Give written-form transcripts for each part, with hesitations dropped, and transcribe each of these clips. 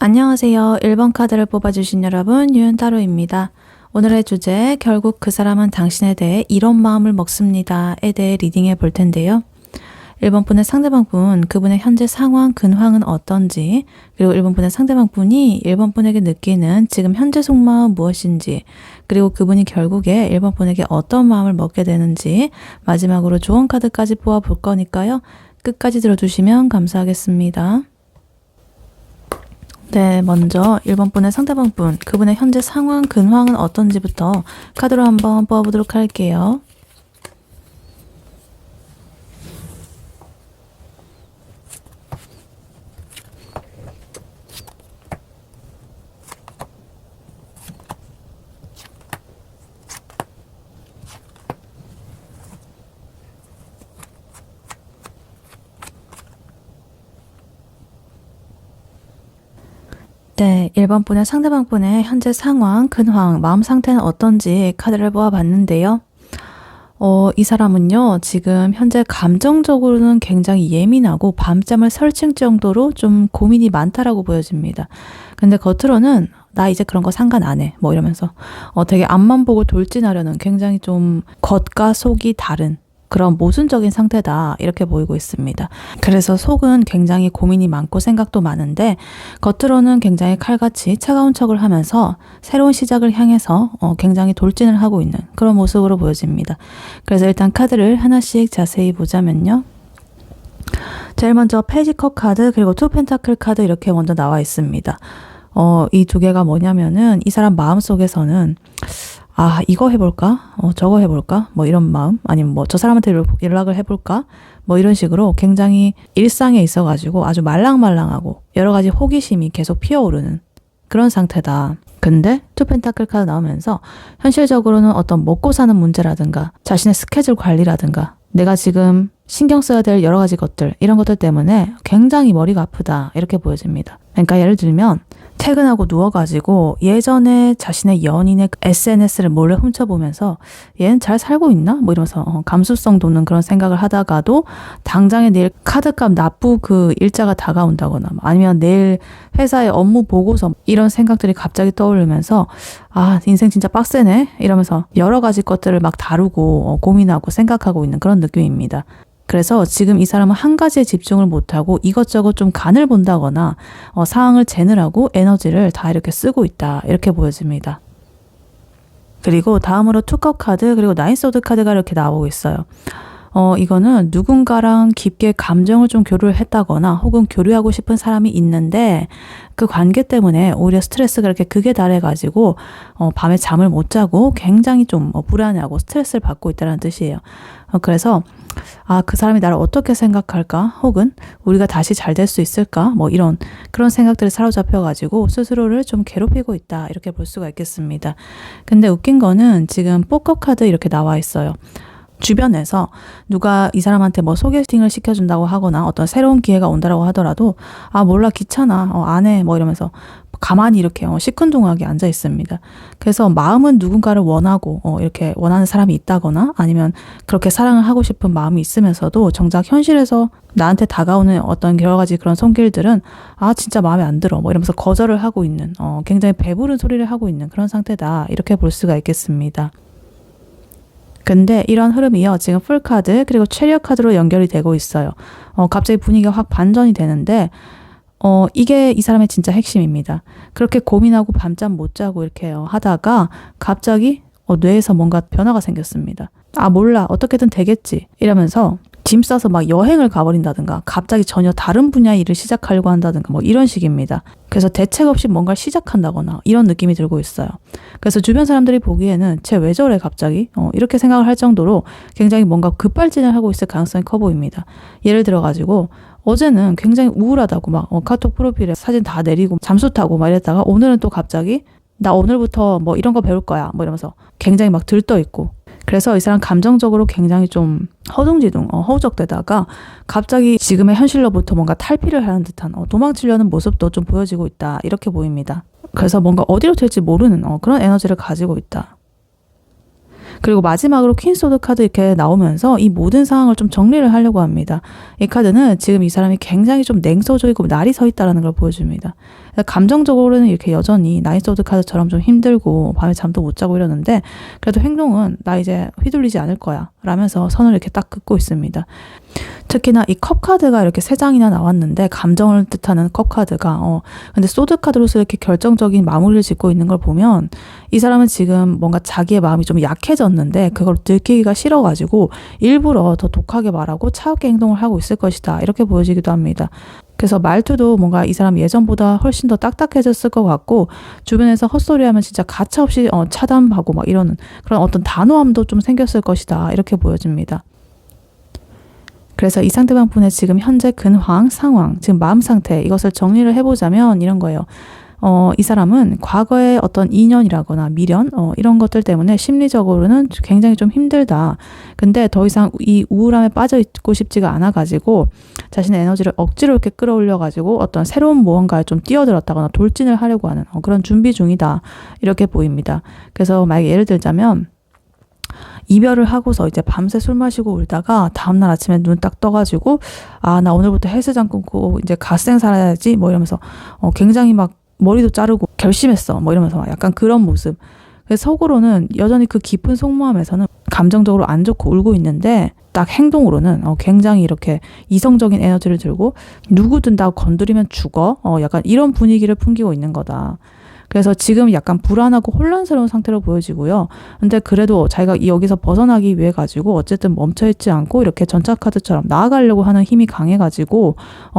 안녕하세요. 1번 카드를 뽑아주신 여러분, 유은타로입니다. 오늘의 주제, 결국 그 사람은 당신에 대해 이런 마음을 먹습니다에 대해 리딩해 볼 텐데요. 1번 분의 상대방 분, 그분의 현재 상황, 근황은 어떤지, 그리고 1번 분의 상대방 분이 1번 분에게 느끼는 지금 현재 속마음 무엇인지, 그리고 그분이 결국에 1번 분에게 어떤 마음을 먹게 되는지, 마지막으로 조언 카드까지 뽑아볼 거니까요. 끝까지 들어주시면 감사하겠습니다. 네, 먼저 1번 분의 상대방 분, 그분의 현재 상황, 근황은 어떤지부터 카드로 한번 뽑아보도록 할게요. 네, 1번 분의 상대방 분의 현재 상황, 근황, 마음 상태는 어떤지 카드를 뽑아봤는데요. 이 사람은요, 지금 현재 감정적으로는 굉장히 예민하고 밤잠을 설칠 정도로 좀 고민이 많다라고 보여집니다. 근데 겉으로는 나 이제 그런 거 상관 안 해. 뭐 이러면서 되게 앞만 보고 돌진하려는 굉장히 좀 겉과 속이 다른 그런 모순적인 상태다 이렇게 보이고 있습니다. 그래서 속은 굉장히 고민이 많고 생각도 많은데 겉으로는 굉장히 칼같이 차가운 척을 하면서 새로운 시작을 향해서 굉장히 돌진을 하고 있는 그런 모습으로 보여집니다. 그래서 일단 카드를 하나씩 자세히 보자면요. 제일 먼저 페이지컵 카드 그리고 투 펜타클 카드 이렇게 먼저 나와 있습니다. 이 두 개가 뭐냐면은 이 사람 마음속에서는 이거 해볼까? 저거 해볼까? 뭐 이런 마음? 아니면 뭐 저 사람한테 연락을 해볼까? 뭐 이런 식으로 굉장히 일상에 있어가지고 아주 말랑말랑하고 여러 가지 호기심이 계속 피어오르는 그런 상태다. 근데 투 펜타클 카드 나오면서 현실적으로는 어떤 먹고 사는 문제라든가 자신의 스케줄 관리라든가 내가 지금 신경 써야 될 여러 가지 것들 이런 것들 때문에 굉장히 머리가 아프다 이렇게 보여집니다. 그러니까 예를 들면 퇴근하고 누워가지고 예전에 자신의 연인의 SNS를 몰래 훔쳐보면서 얘는 잘 살고 있나? 뭐 이러면서 감수성 돋는 그런 생각을 하다가도 당장에 내일 카드값 납부 그 일자가 다가온다거나 아니면 내일 회사의 업무 보고서 이런 생각들이 갑자기 떠오르면서 인생 진짜 빡세네? 이러면서 여러 가지 것들을 막 다루고 고민하고 생각하고 있는 그런 느낌입니다. 그래서 지금 이 사람은 한 가지에 집중을 못하고 이것저것 좀 간을 본다거나 상황을 재느라고 에너지를 다 이렇게 쓰고 있다. 이렇게 보여집니다. 그리고 다음으로 투컵 카드 그리고 나인 소드 카드가 이렇게 나오고 있어요. 이거는 누군가랑 깊게 감정을 좀 교류를 했다거나 혹은 교류하고 싶은 사람이 있는데 그 관계 때문에 오히려 스트레스가 이렇게 극에 달해가지고 밤에 잠을 못 자고 굉장히 좀 불안해하고 스트레스를 받고 있다는 뜻이에요. 그래서 그 사람이 나를 어떻게 생각할까? 혹은 우리가 다시 잘 될 수 있을까? 뭐 이런 그런 생각들이 사로잡혀가지고 스스로를 좀 괴롭히고 있다. 이렇게 볼 수가 있겠습니다. 근데 웃긴 거는 지금 포커 카드 이렇게 나와 있어요. 주변에서 누가 이 사람한테 뭐 소개팅을 시켜준다고 하거나 어떤 새로운 기회가 온다라고 하더라도 몰라 귀찮아 안 해 뭐 이러면서 가만히 이렇게 시큰둥하게 앉아 있습니다. 그래서 마음은 누군가를 원하고 이렇게 원하는 사람이 있다거나 아니면 그렇게 사랑을 하고 싶은 마음이 있으면서도 정작 현실에서 나한테 다가오는 어떤 여러 가지 그런 손길들은 진짜 마음에 안 들어 뭐 이러면서 거절을 하고 있는 굉장히 배부른 소리를 하고 있는 그런 상태다 이렇게 볼 수가 있겠습니다. 근데 이런 흐름이요. 지금 풀카드 그리고 체리엇 카드로 연결이 되고 있어요. 갑자기 분위기가 확 반전이 되는데 이게 이 사람의 진짜 핵심입니다. 그렇게 고민하고 밤잠 못 자고 이렇게 하다가 갑자기 뇌에서 뭔가 변화가 생겼습니다. 몰라 어떻게든 되겠지 이러면서 짐 싸서 막 여행을 가버린다든가 갑자기 전혀 다른 분야의 일을 시작하려고 한다든가 뭐 이런 식입니다. 그래서 대책 없이 뭔가를 시작한다거나 이런 느낌이 들고 있어요. 그래서 주변 사람들이 보기에는 쟤 왜 저래 갑자기? 이렇게 생각을 할 정도로 굉장히 뭔가 급발진을 하고 있을 가능성이 커 보입니다. 예를 들어가지고 어제는 굉장히 우울하다고 막 카톡 프로필에 사진 다 내리고 잠수 타고 막 이랬다가 오늘은 또 갑자기 나 오늘부터 뭐 이런 거 배울 거야 뭐 이러면서 굉장히 막 들떠 있고 그래서 이 사람 감정적으로 굉장히 좀 허둥지둥 허우적대다가 갑자기 지금의 현실로부터 뭔가 탈피를 하는 듯한 도망치려는 모습도 좀 보여지고 있다 이렇게 보입니다. 그래서 뭔가 어디로 튈지 모르는 그런 에너지를 가지고 있다. 그리고 마지막으로 퀸 소드 카드 이렇게 나오면서 이 모든 상황을 좀 정리를 하려고 합니다. 이 카드는 지금 이 사람이 굉장히 좀 냉소적이고 날이 서 있다는 걸 보여줍니다. 감정적으로는 이렇게 여전히 나인 소드 카드처럼 좀 힘들고 밤에 잠도 못 자고 이러는데 그래도 행동은 나 이제 휘둘리지 않을 거야 라면서 선을 이렇게 딱 긋고 있습니다. 특히나 이 컵 카드가 이렇게 3장이나 나왔는데 감정을 뜻하는 컵 카드가 근데 소드 카드로서 이렇게 결정적인 마무리를 짓고 있는 걸 보면 이 사람은 지금 뭔가 자기의 마음이 좀 약해졌는데 그걸 들키기가 싫어가지고 일부러 더 독하게 말하고 차갑게 행동을 하고 있을 것이다 이렇게 보여지기도 합니다. 그래서 말투도 뭔가 이 사람 예전보다 훨씬 더 딱딱해졌을 것 같고 주변에서 헛소리하면 진짜 가차없이 차단하고 막 이러는 그런 어떤 단호함도 좀 생겼을 것이다 이렇게 보여집니다. 그래서 이 상대방 분의 지금 현재 근황, 상황, 지금 마음 상태 이것을 정리를 해보자면 이런 거예요. 이 사람은 과거의 어떤 인연이라거나 미련 이런 것들 때문에 심리적으로는 굉장히 좀 힘들다. 근데 더 이상 이 우울함에 빠져 있고 싶지가 않아가지고 자신의 에너지를 억지로 이렇게 끌어올려가지고 어떤 새로운 무언가에 좀 뛰어들었다거나 돌진을 하려고 하는 그런 준비 중이다. 이렇게 보입니다. 그래서 만약에 예를 들자면 이별을 하고서 이제 밤새 술 마시고 울다가 다음날 아침에 눈 딱 떠가지고 나 오늘부터 헬스장 끊고 이제 갓생 살아야지 뭐 이러면서 굉장히 막 머리도 자르고 결심했어 뭐 이러면서 막 약간 그런 모습. 그래서 속으로는 여전히 그 깊은 속마음에서는 감정적으로 안 좋고 울고 있는데 딱 행동으로는 굉장히 이렇게 이성적인 에너지를 들고 누구든 다 건드리면 죽어 약간 이런 분위기를 풍기고 있는 거다. 그래서 지금 약간 불안하고 혼란스러운 상태로 보여지고요. 근데 그래도 자기가 여기서 벗어나기 위해 가지고 어쨌든 멈춰있지 않고 이렇게 전차카드처럼 나아가려고 하는 힘이 강해가지고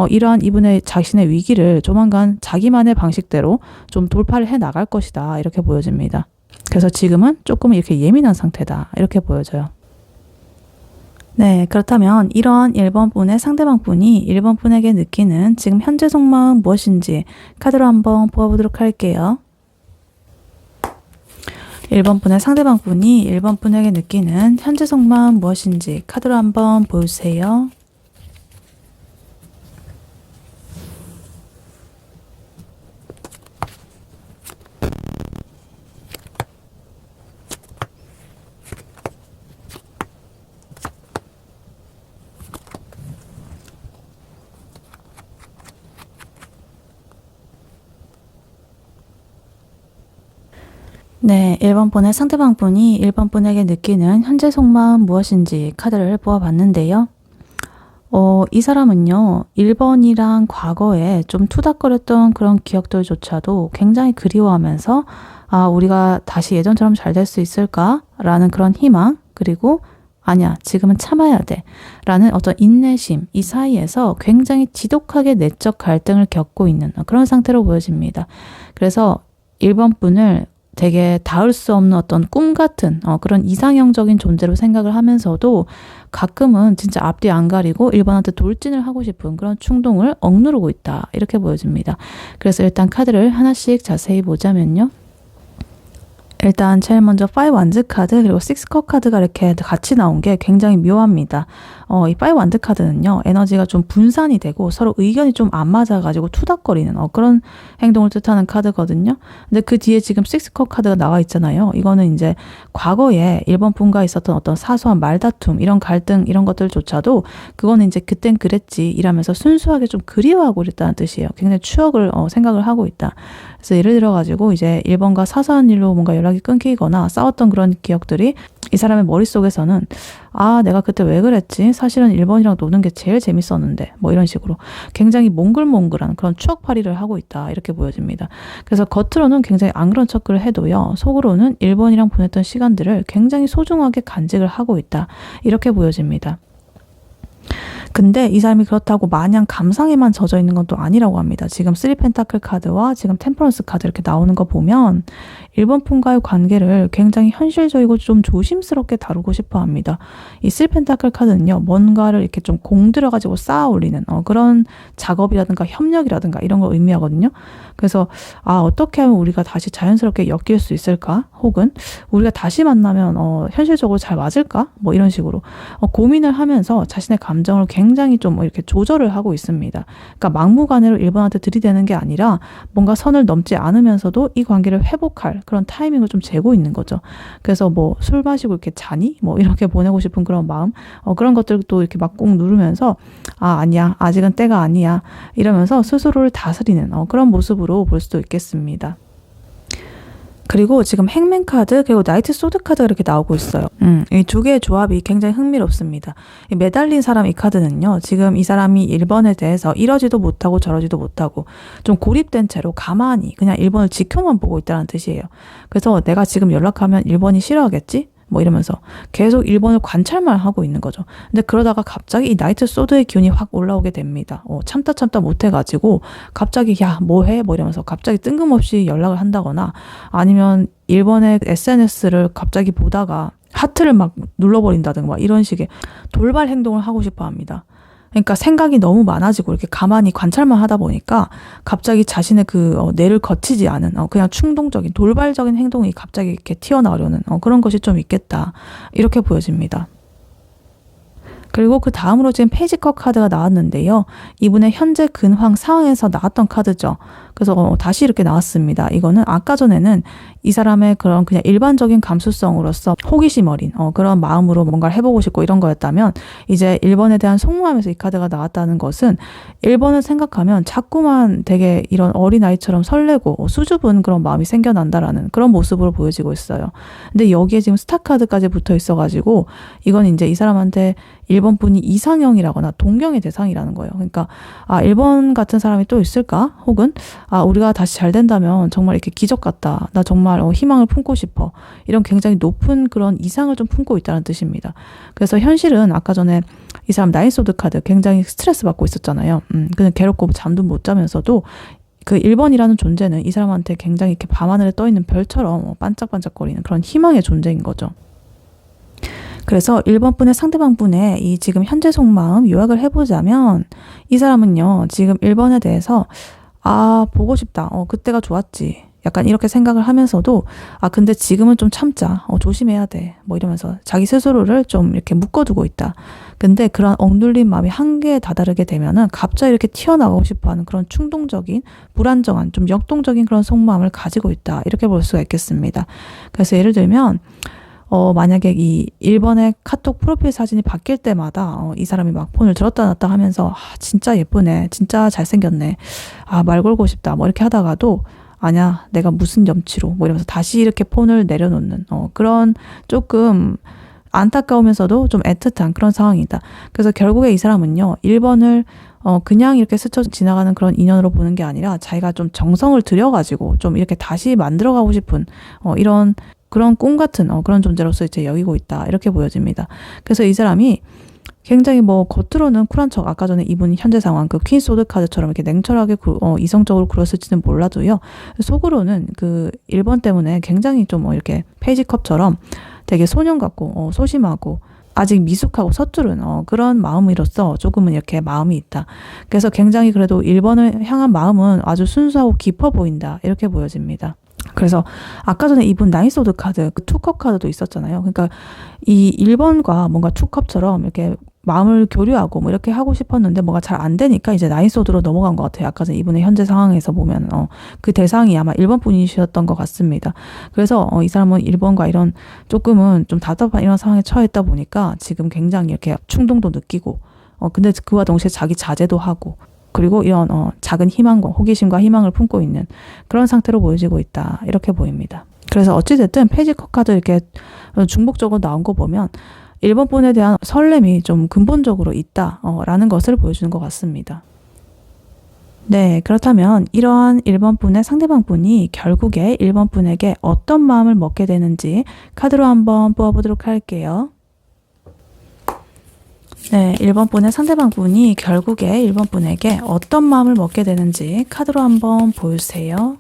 이러한 이분의 자신의 위기를 조만간 자기만의 방식대로 좀 돌파를 해 나갈 것이다. 이렇게 보여집니다. 그래서 지금은 조금 이렇게 예민한 상태다. 이렇게 보여져요. 네, 그렇다면 이런 1번 분의 상대방 분이 1번 분에게 느끼는 지금 현재 속마음 무엇인지 카드로 한번 보아보도록 할게요. 1번 분의 상대방 분이 1번 분에게 느끼는 현재 속마음 무엇인지 카드로 한번 보여주세요. 네, 1번 분의 상대방 분이 1번 분에게 느끼는 현재 속마음 무엇인지 카드를 보아봤는데요. 이 사람은요, 1번이랑 과거에 좀 투닥거렸던 그런 기억들조차도 굉장히 그리워하면서 우리가 다시 예전처럼 잘 될 수 있을까? 라는 그런 희망, 그리고 아니야, 지금은 참아야 돼. 라는 어떤 인내심, 이 사이에서 굉장히 지독하게 내적 갈등을 겪고 있는 그런 상태로 보여집니다. 그래서 1번 분을 되게 닿을 수 없는 어떤 꿈 같은 그런 이상형적인 존재로 생각을 하면서도 가끔은 진짜 앞뒤 안 가리고 1번한테 돌진을 하고 싶은 그런 충동을 억누르고 있다. 이렇게 보여집니다. 그래서 일단 카드를 하나씩 자세히 보자면요. 일단 제일 먼저 5 완즈 카드 그리고 6 컵 카드가 이렇게 같이 나온 게 굉장히 묘합니다. 이 5 완즈 카드는요. 에너지가 좀 분산이 되고 서로 의견이 좀 안 맞아가지고 투닥거리는 그런 행동을 뜻하는 카드거든요. 근데 그 뒤에 지금 6 컵 카드가 나와 있잖아요. 이거는 이제 과거에 1번 분과 있었던 어떤 사소한 말다툼, 이런 갈등, 이런 것들조차도 그거는 이제 그땐 그랬지 이라면서 순수하게 좀 그리워하고 있다는 뜻이에요. 굉장히 추억을 생각을 하고 있다. 그래서 예를 들어가지고 이제 1번과 사소한 일로 뭔가 연락이 끊기거나 싸웠던 그런 기억들이 이 사람의 머릿속에서는 내가 그때 왜 그랬지? 사실은 1번이랑 노는 게 제일 재밌었는데 뭐 이런 식으로 굉장히 몽글몽글한 그런 추억팔이를 하고 있다. 이렇게 보여집니다. 그래서 겉으로는 굉장히 안 그런 척을 해도요. 속으로는 1번이랑 보냈던 시간들을 굉장히 소중하게 간직을 하고 있다. 이렇게 보여집니다. 근데 이 사람이 그렇다고 마냥 감상에만 젖어 있는 건 또 아니라고 합니다. 지금 3 펜타클 카드와 지금 템퍼런스 카드 이렇게 나오는 거 보면 1번 분과의 관계를 굉장히 현실적이고 좀 조심스럽게 다루고 싶어 합니다. 이 3 펜타클 카드는요. 뭔가를 이렇게 좀 공들여가지고 쌓아 올리는 그런 작업이라든가 협력이라든가 이런 걸 의미하거든요. 그래서 어떻게 하면 우리가 다시 자연스럽게 엮일 수 있을까? 혹은 우리가 다시 만나면 현실적으로 잘 맞을까? 뭐 이런 식으로 고민을 하면서 자신의 감정을 굉장히 좀 이렇게 조절을 하고 있습니다. 그러니까 막무가내로 1번한테 들이대는 게 아니라 뭔가 선을 넘지 않으면서도 이 관계를 회복할 그런 타이밍을 좀 재고 있는 거죠. 그래서 뭐 술 마시고 이렇게 자니? 뭐 이렇게 보내고 싶은 그런 마음, 그런 것들도 이렇게 막 꼭 누르면서 아니야. 아직은 때가 아니야. 이러면서 스스로를 다스리는 그런 모습으로 볼 수도 있겠습니다. 그리고 지금 행맨 카드 그리고 나이트 소드 카드가 이렇게 나오고 있어요. 이 두 개의 조합이 굉장히 흥미롭습니다. 이 매달린 사람 이 카드는요. 지금 이 사람이 1번에 대해서 이러지도 못하고 저러지도 못하고 좀 고립된 채로 가만히 그냥 1번을 지켜만 보고 있다는 뜻이에요. 그래서 내가 지금 연락하면 1번이 싫어하겠지? 뭐 이러면서 계속 1번을 관찰만 하고 있는 거죠. 근데 그러다가 갑자기 이 나이트 소드의 기운이 확 올라오게 됩니다. 참다 못해가지고 갑자기 야 뭐해? 뭐 이러면서 갑자기 뜬금없이 연락을 한다거나 아니면 1번의 SNS를 갑자기 보다가 하트를 막 눌러버린다든가 이런 식의 돌발 행동을 하고 싶어 합니다. 그러니까 생각이 너무 많아지고 이렇게 가만히 관찰만 하다 보니까 갑자기 자신의 뇌를 거치지 않은 그냥 충동적인 돌발적인 행동이 갑자기 이렇게 튀어나오려는 그런 것이 좀 있겠다. 이렇게 보여집니다. 그리고 그 다음으로 지금 페이지컵 카드가 나왔는데요. 이분의 현재 근황 상황에서 나왔던 카드죠. 그래서 다시 이렇게 나왔습니다. 이거는 아까 전에는 이 사람의 그런 그냥 일반적인 감수성으로서 호기심 어린 그런 마음으로 뭔가를 해보고 싶고 이런 거였다면 이제 1번에 대한 속마음에서 이 카드가 나왔다는 것은 1번을 생각하면 자꾸만 되게 이런 어린아이처럼 설레고 수줍은 그런 마음이 생겨난다라는 그런 모습으로 보여지고 있어요. 근데 여기에 지금 스타 카드까지 붙어 있어가지고 이건 이제 이 사람한테 1번 분이 이상형이라거나 동경의 대상이라는 거예요. 그러니까 1번 같은 사람이 또 있을까? 혹은 우리가 다시 잘 된다면 정말 이렇게 기적 같다. 나 정말 희망을 품고 싶어. 이런 굉장히 높은 그런 이상을 좀 품고 있다는 뜻입니다. 그래서 현실은 아까 전에 이 사람 나인소드 카드 굉장히 스트레스 받고 있었잖아요. 그냥 괴롭고 잠도 못 자면서도 그 1번이라는 존재는 이 사람한테 굉장히 이렇게 밤하늘에 떠 있는 별처럼 반짝반짝거리는 그런 희망의 존재인 거죠. 그래서 1번 분의 상대방 분의 이 지금 현재 속마음 요약을 해보자면 이 사람은요, 지금 1번에 대해서 보고 싶다. 그때가 좋았지. 약간 이렇게 생각을 하면서도 근데 지금은 좀 참자. 조심해야 돼. 뭐 이러면서 자기 스스로를 좀 이렇게 묶어두고 있다. 근데 그런 억눌린 마음이 한계에 다다르게 되면은 갑자기 이렇게 튀어나가고 싶어하는 그런 충동적인 불안정한 좀 역동적인 그런 속마음을 가지고 있다. 이렇게 볼 수가 있겠습니다. 그래서 예를 들면 만약에 이 1번의 카톡 프로필 사진이 바뀔 때마다 이 사람이 막 폰을 들었다 놨다 하면서 진짜 예쁘네. 진짜 잘생겼네. 말 걸고 싶다. 뭐 이렇게 하다가도 아니야. 내가 무슨 염치로 뭐 이러면서 다시 이렇게 폰을 내려놓는 그런 조금 안타까우면서도 좀 애틋한 그런 상황이다. 그래서 결국에 이 사람은요. 1번을 그냥 이렇게 스쳐 지나가는 그런 인연으로 보는 게 아니라 자기가 좀 정성을 들여가지고 좀 이렇게 다시 만들어가고 싶은 이런 그런 꿈 같은 그런 존재로서 이제 여기고 있다. 이렇게 보여집니다. 그래서 이 사람이 굉장히 뭐 겉으로는 쿨한 척 아까 전에 이분 현재 상황 그 퀸 소드 카드처럼 이렇게 냉철하게 이성적으로 굴었을지는 몰라도요. 속으로는 그 1번 때문에 굉장히 좀 이렇게 페이지컵처럼 되게 소년 같고 소심하고 아직 미숙하고 서투른 그런 마음으로서 조금은 이렇게 마음이 있다. 그래서 굉장히 그래도 1번을 향한 마음은 아주 순수하고 깊어 보인다. 이렇게 보여집니다. 그래서 아까 전에 이분 나인소드 카드, 그 투컵 카드도 있었잖아요. 그러니까 이 1번과 뭔가 투컵처럼 이렇게 마음을 교류하고 뭐 이렇게 하고 싶었는데 뭐가 잘 안 되니까 이제 나인소드로 넘어간 것 같아요. 아까 전에 이분의 현재 상황에서 보면 그 대상이 아마 1번 분이셨던 것 같습니다. 그래서 이 사람은 1번과 이런 조금은 좀 답답한 이런 상황에 처했다 보니까 지금 굉장히 이렇게 충동도 느끼고 근데 그와 동시에 자기 자제도 하고 그리고 이런 작은 희망과 호기심과 희망을 품고 있는 그런 상태로 보여지고 있다. 이렇게 보입니다. 그래서 어찌됐든 페이지컵 카드 이렇게 중복적으로 나온 거 보면 1번 분에 대한 설렘이 좀 근본적으로 있다. 라는 것을 보여주는 것 같습니다. 네, 그렇다면 이러한 1번 분의 상대방 분이 결국에 1번 분에게 어떤 마음을 먹게 되는지 카드로 한번 뽑아보도록 할게요. 네, 1번 분의 상대방 분이 결국에 1번 분에게 어떤 마음을 먹게 되는지 카드로 한번 보여주세요.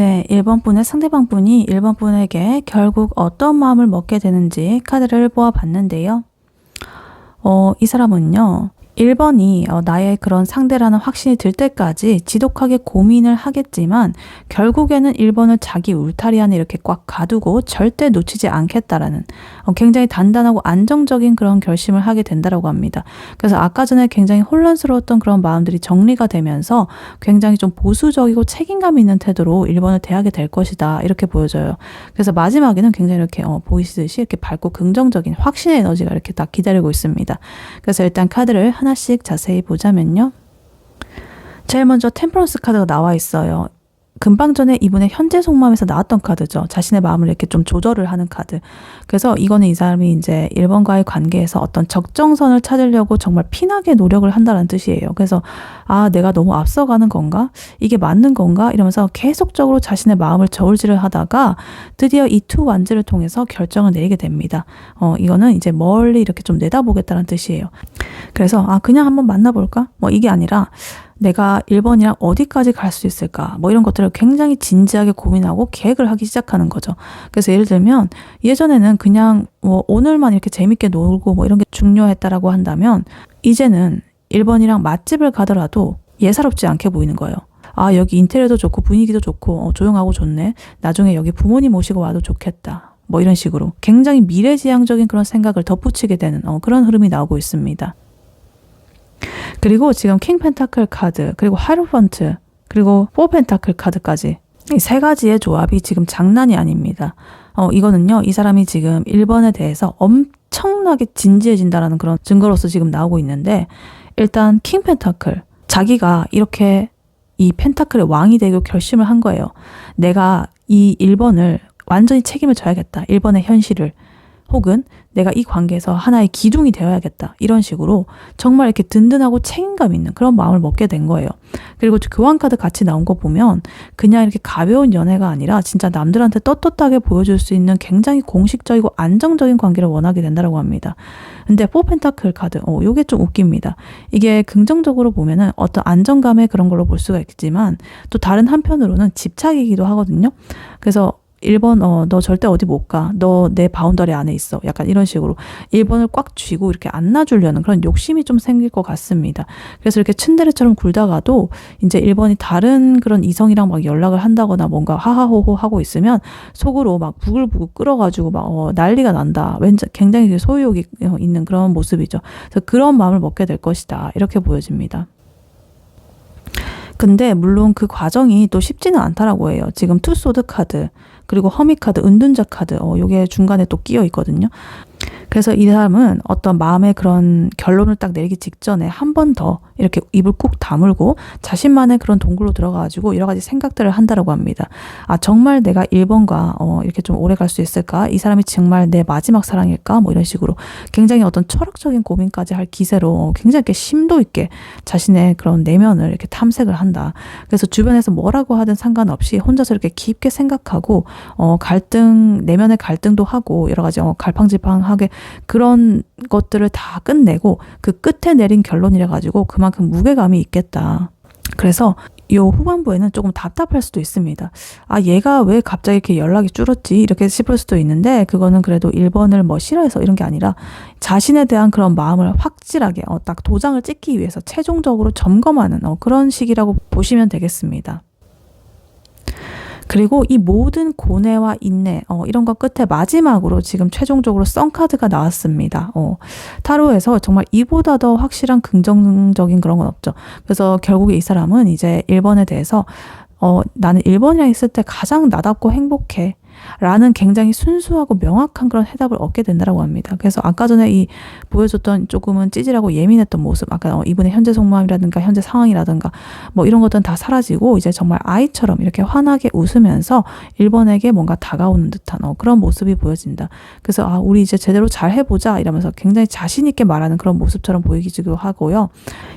네, 1번 분의 상대방 분이 1번 분에게 결국 어떤 마음을 먹게 되는지 카드를 보아봤는데요. 이 사람은요, 1번이 나의 그런 상대라는 확신이 들 때까지 지독하게 고민을 하겠지만 결국에는 1번을 자기 울타리 안에 이렇게 꽉 가두고 절대 놓치지 않겠다라는 굉장히 단단하고 안정적인 그런 결심을 하게 된다라고 합니다. 그래서 아까 전에 굉장히 혼란스러웠던 그런 마음들이 정리가 되면서 굉장히 좀 보수적이고 책임감 있는 태도로 1번을 대하게 될 것이다, 이렇게 보여져요. 그래서 마지막에는 굉장히 이렇게 보이시듯이 이렇게 밝고 긍정적인 확신의 에너지가 이렇게 딱 기다리고 있습니다. 그래서 일단 카드를 하나씩 자세히 보자면요. 제일 먼저 템퍼런스 카드가 나와 있어요. 금방 전에 이분의 현재 속마음에서 나왔던 카드죠. 자신의 마음을 이렇게 좀 조절을 하는 카드. 그래서 이거는 이 사람이 이제 1번과의 관계에서 어떤 적정선을 찾으려고 정말 피나게 노력을 한다는 뜻이에요. 그래서 내가 너무 앞서가는 건가? 이게 맞는 건가? 이러면서 계속적으로 자신의 마음을 저울질을 하다가 드디어 이 투 완즈를 통해서 결정을 내리게 됩니다. 이거는 이제 멀리 이렇게 좀 내다보겠다는 뜻이에요. 그래서 그냥 한번 만나볼까? 이게 아니라 내가 1번이랑 어디까지 갈 수 있을까? 이런 것들을 굉장히 진지하게 고민하고 계획을 하기 시작하는 거죠. 그래서 예를 들면 예전에는 그냥 오늘만 이렇게 재밌게 놀고 이런 게 중요했다라고 한다면 이제는 1번이랑 맛집을 가더라도 예사롭지 않게 보이는 거예요. 여기 인테리어도 좋고 분위기도 좋고 조용하고 좋네. 나중에 여기 부모님 모시고 와도 좋겠다. 이런 식으로 굉장히 미래지향적인 그런 생각을 덧붙이게 되는 그런 흐름이 나오고 있습니다. 그리고 지금 킹 펜타클 카드, 그리고 하이로펀트, 그리고 4 펜타클 카드까지 이 세 가지의 조합이 지금 장난이 아닙니다. 이거는요, 이 사람이 지금 1번에 대해서 엄청나게 진지해진다라는 그런 증거로서 지금 나오고 있는데, 일단 킹 펜타클, 자기가 이렇게 이 펜타클의 왕이 되고 결심을 한 거예요. 내가 이 1번을 완전히 책임을 져야겠다. 1번의 현실을. 혹은 내가 이 관계에서 하나의 기둥이 되어야겠다. 이런 식으로 정말 이렇게 든든하고 책임감 있는 그런 마음을 먹게 된 거예요. 그리고 교환카드 같이 나온 거 보면 그냥 이렇게 가벼운 연애가 아니라 진짜 남들한테 떳떳하게 보여줄 수 있는 굉장히 공식적이고 안정적인 관계를 원하게 된다고 합니다. 근데 4 펜타클 카드, 요게 좀 웃깁니다. 이게 긍정적으로 보면은 어떤 안정감의 그런 걸로 볼 수가 있지만 또 다른 한편으로는 집착이기도 하거든요. 그래서 1번 너 절대 어디 못 가. 너 내 바운더리 안에 있어. 약간 이런 식으로 1번을 꽉 쥐고 이렇게 안아주려는 그런 욕심이 좀 생길 것 같습니다. 그래서 이렇게 츤데레처럼 굴다가도 이제 1번이 다른 그런 이성이랑 막 연락을 한다거나 뭔가 하하호호 하고 있으면 속으로 막 부글부글 끓어가지고 막 난리가 난다. 왠지 굉장히 소유욕이 있는 그런 모습이죠. 그래서 그런 마음을 먹게 될 것이다. 이렇게 보여집니다. 근데 물론 그 과정이 또 쉽지는 않다라고 해요. 지금 투 소드 카드, 그리고 허미 카드, 은둔자 카드, 요게 중간에 또 끼어 있거든요. 그래서 이 사람은 어떤 마음의 그런 결론을 딱 내리기 직전에 한 번 더 이렇게 입을 꾹 다물고 자신만의 그런 동굴로 들어가가지고 여러 가지 생각들을 한다라고 합니다. 정말 내가 1번과 이렇게 좀 오래 갈 수 있을까? 이 사람이 정말 내 마지막 사랑일까? 이런 식으로 굉장히 어떤 철학적인 고민까지 할 기세로 굉장히 이렇게 심도 있게 자신의 그런 내면을 이렇게 탐색을 한다. 그래서 주변에서 뭐라고 하든 상관없이 혼자서 이렇게 깊게 생각하고 내면의 갈등도 하고 여러 가지 갈팡질팡하게 그런 것들을 다 끝내고 그 끝에 내린 결론이라 가지고 그만큼 무게감이 있겠다. 그래서 요 후반부에는 조금 답답할 수도 있습니다. 얘가 왜 갑자기 이렇게 연락이 줄었지? 이렇게 싶을 수도 있는데 그거는 그래도 1번을 싫어해서 이런 게 아니라 자신에 대한 그런 마음을 확실하게 딱 도장을 찍기 위해서 최종적으로 점검하는 그런 시기라고 보시면 되겠습니다. 그리고 이 모든 고뇌와 인내 이런 것 끝에 마지막으로 지금 최종적으로 썬카드가 나왔습니다. 타로에서 정말 이보다 더 확실한 긍정적인 그런 건 없죠. 그래서 결국에 이 사람은 이제 1번에 대해서 나는 1번이랑 있을 때 가장 나답고 행복해 라는 굉장히 순수하고 명확한 그런 해답을 얻게 된다고 합니다. 그래서 아까 전에 이 보여줬던 조금은 찌질하고 예민했던 모습, 아까 이분의 현재 속마음이라든가 현재 상황이라든가 이런 것들은 다 사라지고 이제 정말 아이처럼 이렇게 환하게 웃으면서 1번에게 뭔가 다가오는 듯한 그런 모습이 보여진다. 그래서 우리 이제 제대로 잘 해보자 이러면서 굉장히 자신 있게 말하는 그런 모습처럼 보이기도 하고요.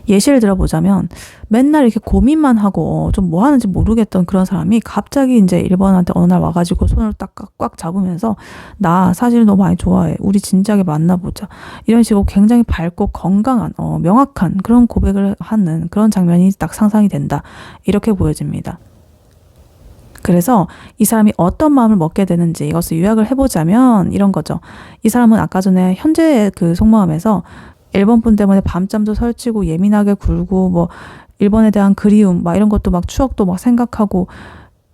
예시를 들어보자면 맨날 이렇게 고민만 하고 좀 뭐 하는지 모르겠던 그런 사람이 갑자기 이제 1번한테 어느 날 와가지고 손을 딱 꽉 잡으면서 나 사실 너 많이 좋아해. 우리 진지하게 만나보자. 이런 식으로 굉장히 밝고 건강한 명확한 그런 고백을 하는 그런 장면이 딱 상상이 된다. 이렇게 보여집니다. 그래서 이 사람이 어떤 마음을 먹게 되는지 이것을 요약을 해보자면 이런 거죠. 이 사람은 아까 전에 현재의 그 속마음에서 일본 분 때문에 밤잠도 설치고 예민하게 굴고 뭐 일본에 대한 그리움 막 이런 것도 막 추억도 막 생각하고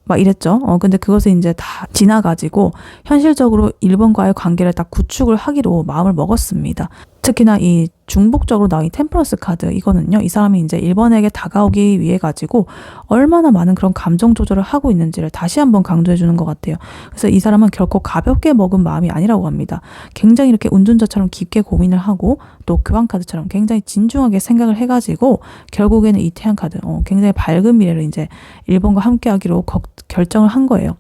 막 이랬죠. 근데 그것을 이제 다 지나가지고 현실적으로 일본과의 관계를 딱 구축을 하기로 마음을 먹었습니다. 특히나 이 중복적으로 나온 이 템퍼런스 카드 이거는요. 이 사람이 이제 일본에게 다가오기 위해 가지고 얼마나 많은 그런 감정 조절을 하고 있는지를 다시 한번 강조해 주는 것 같아요. 그래서 이 사람은 결코 가볍게 먹은 마음이 아니라고 합니다. 굉장히 이렇게 운전자처럼 깊게 고민을 하고 또 교환 카드처럼 굉장히 진중하게 생각을 해가지고 결국에는 이 태양 카드 굉장히 밝은 미래를 이제 일본과 함께하기로 결정을 한 거예요.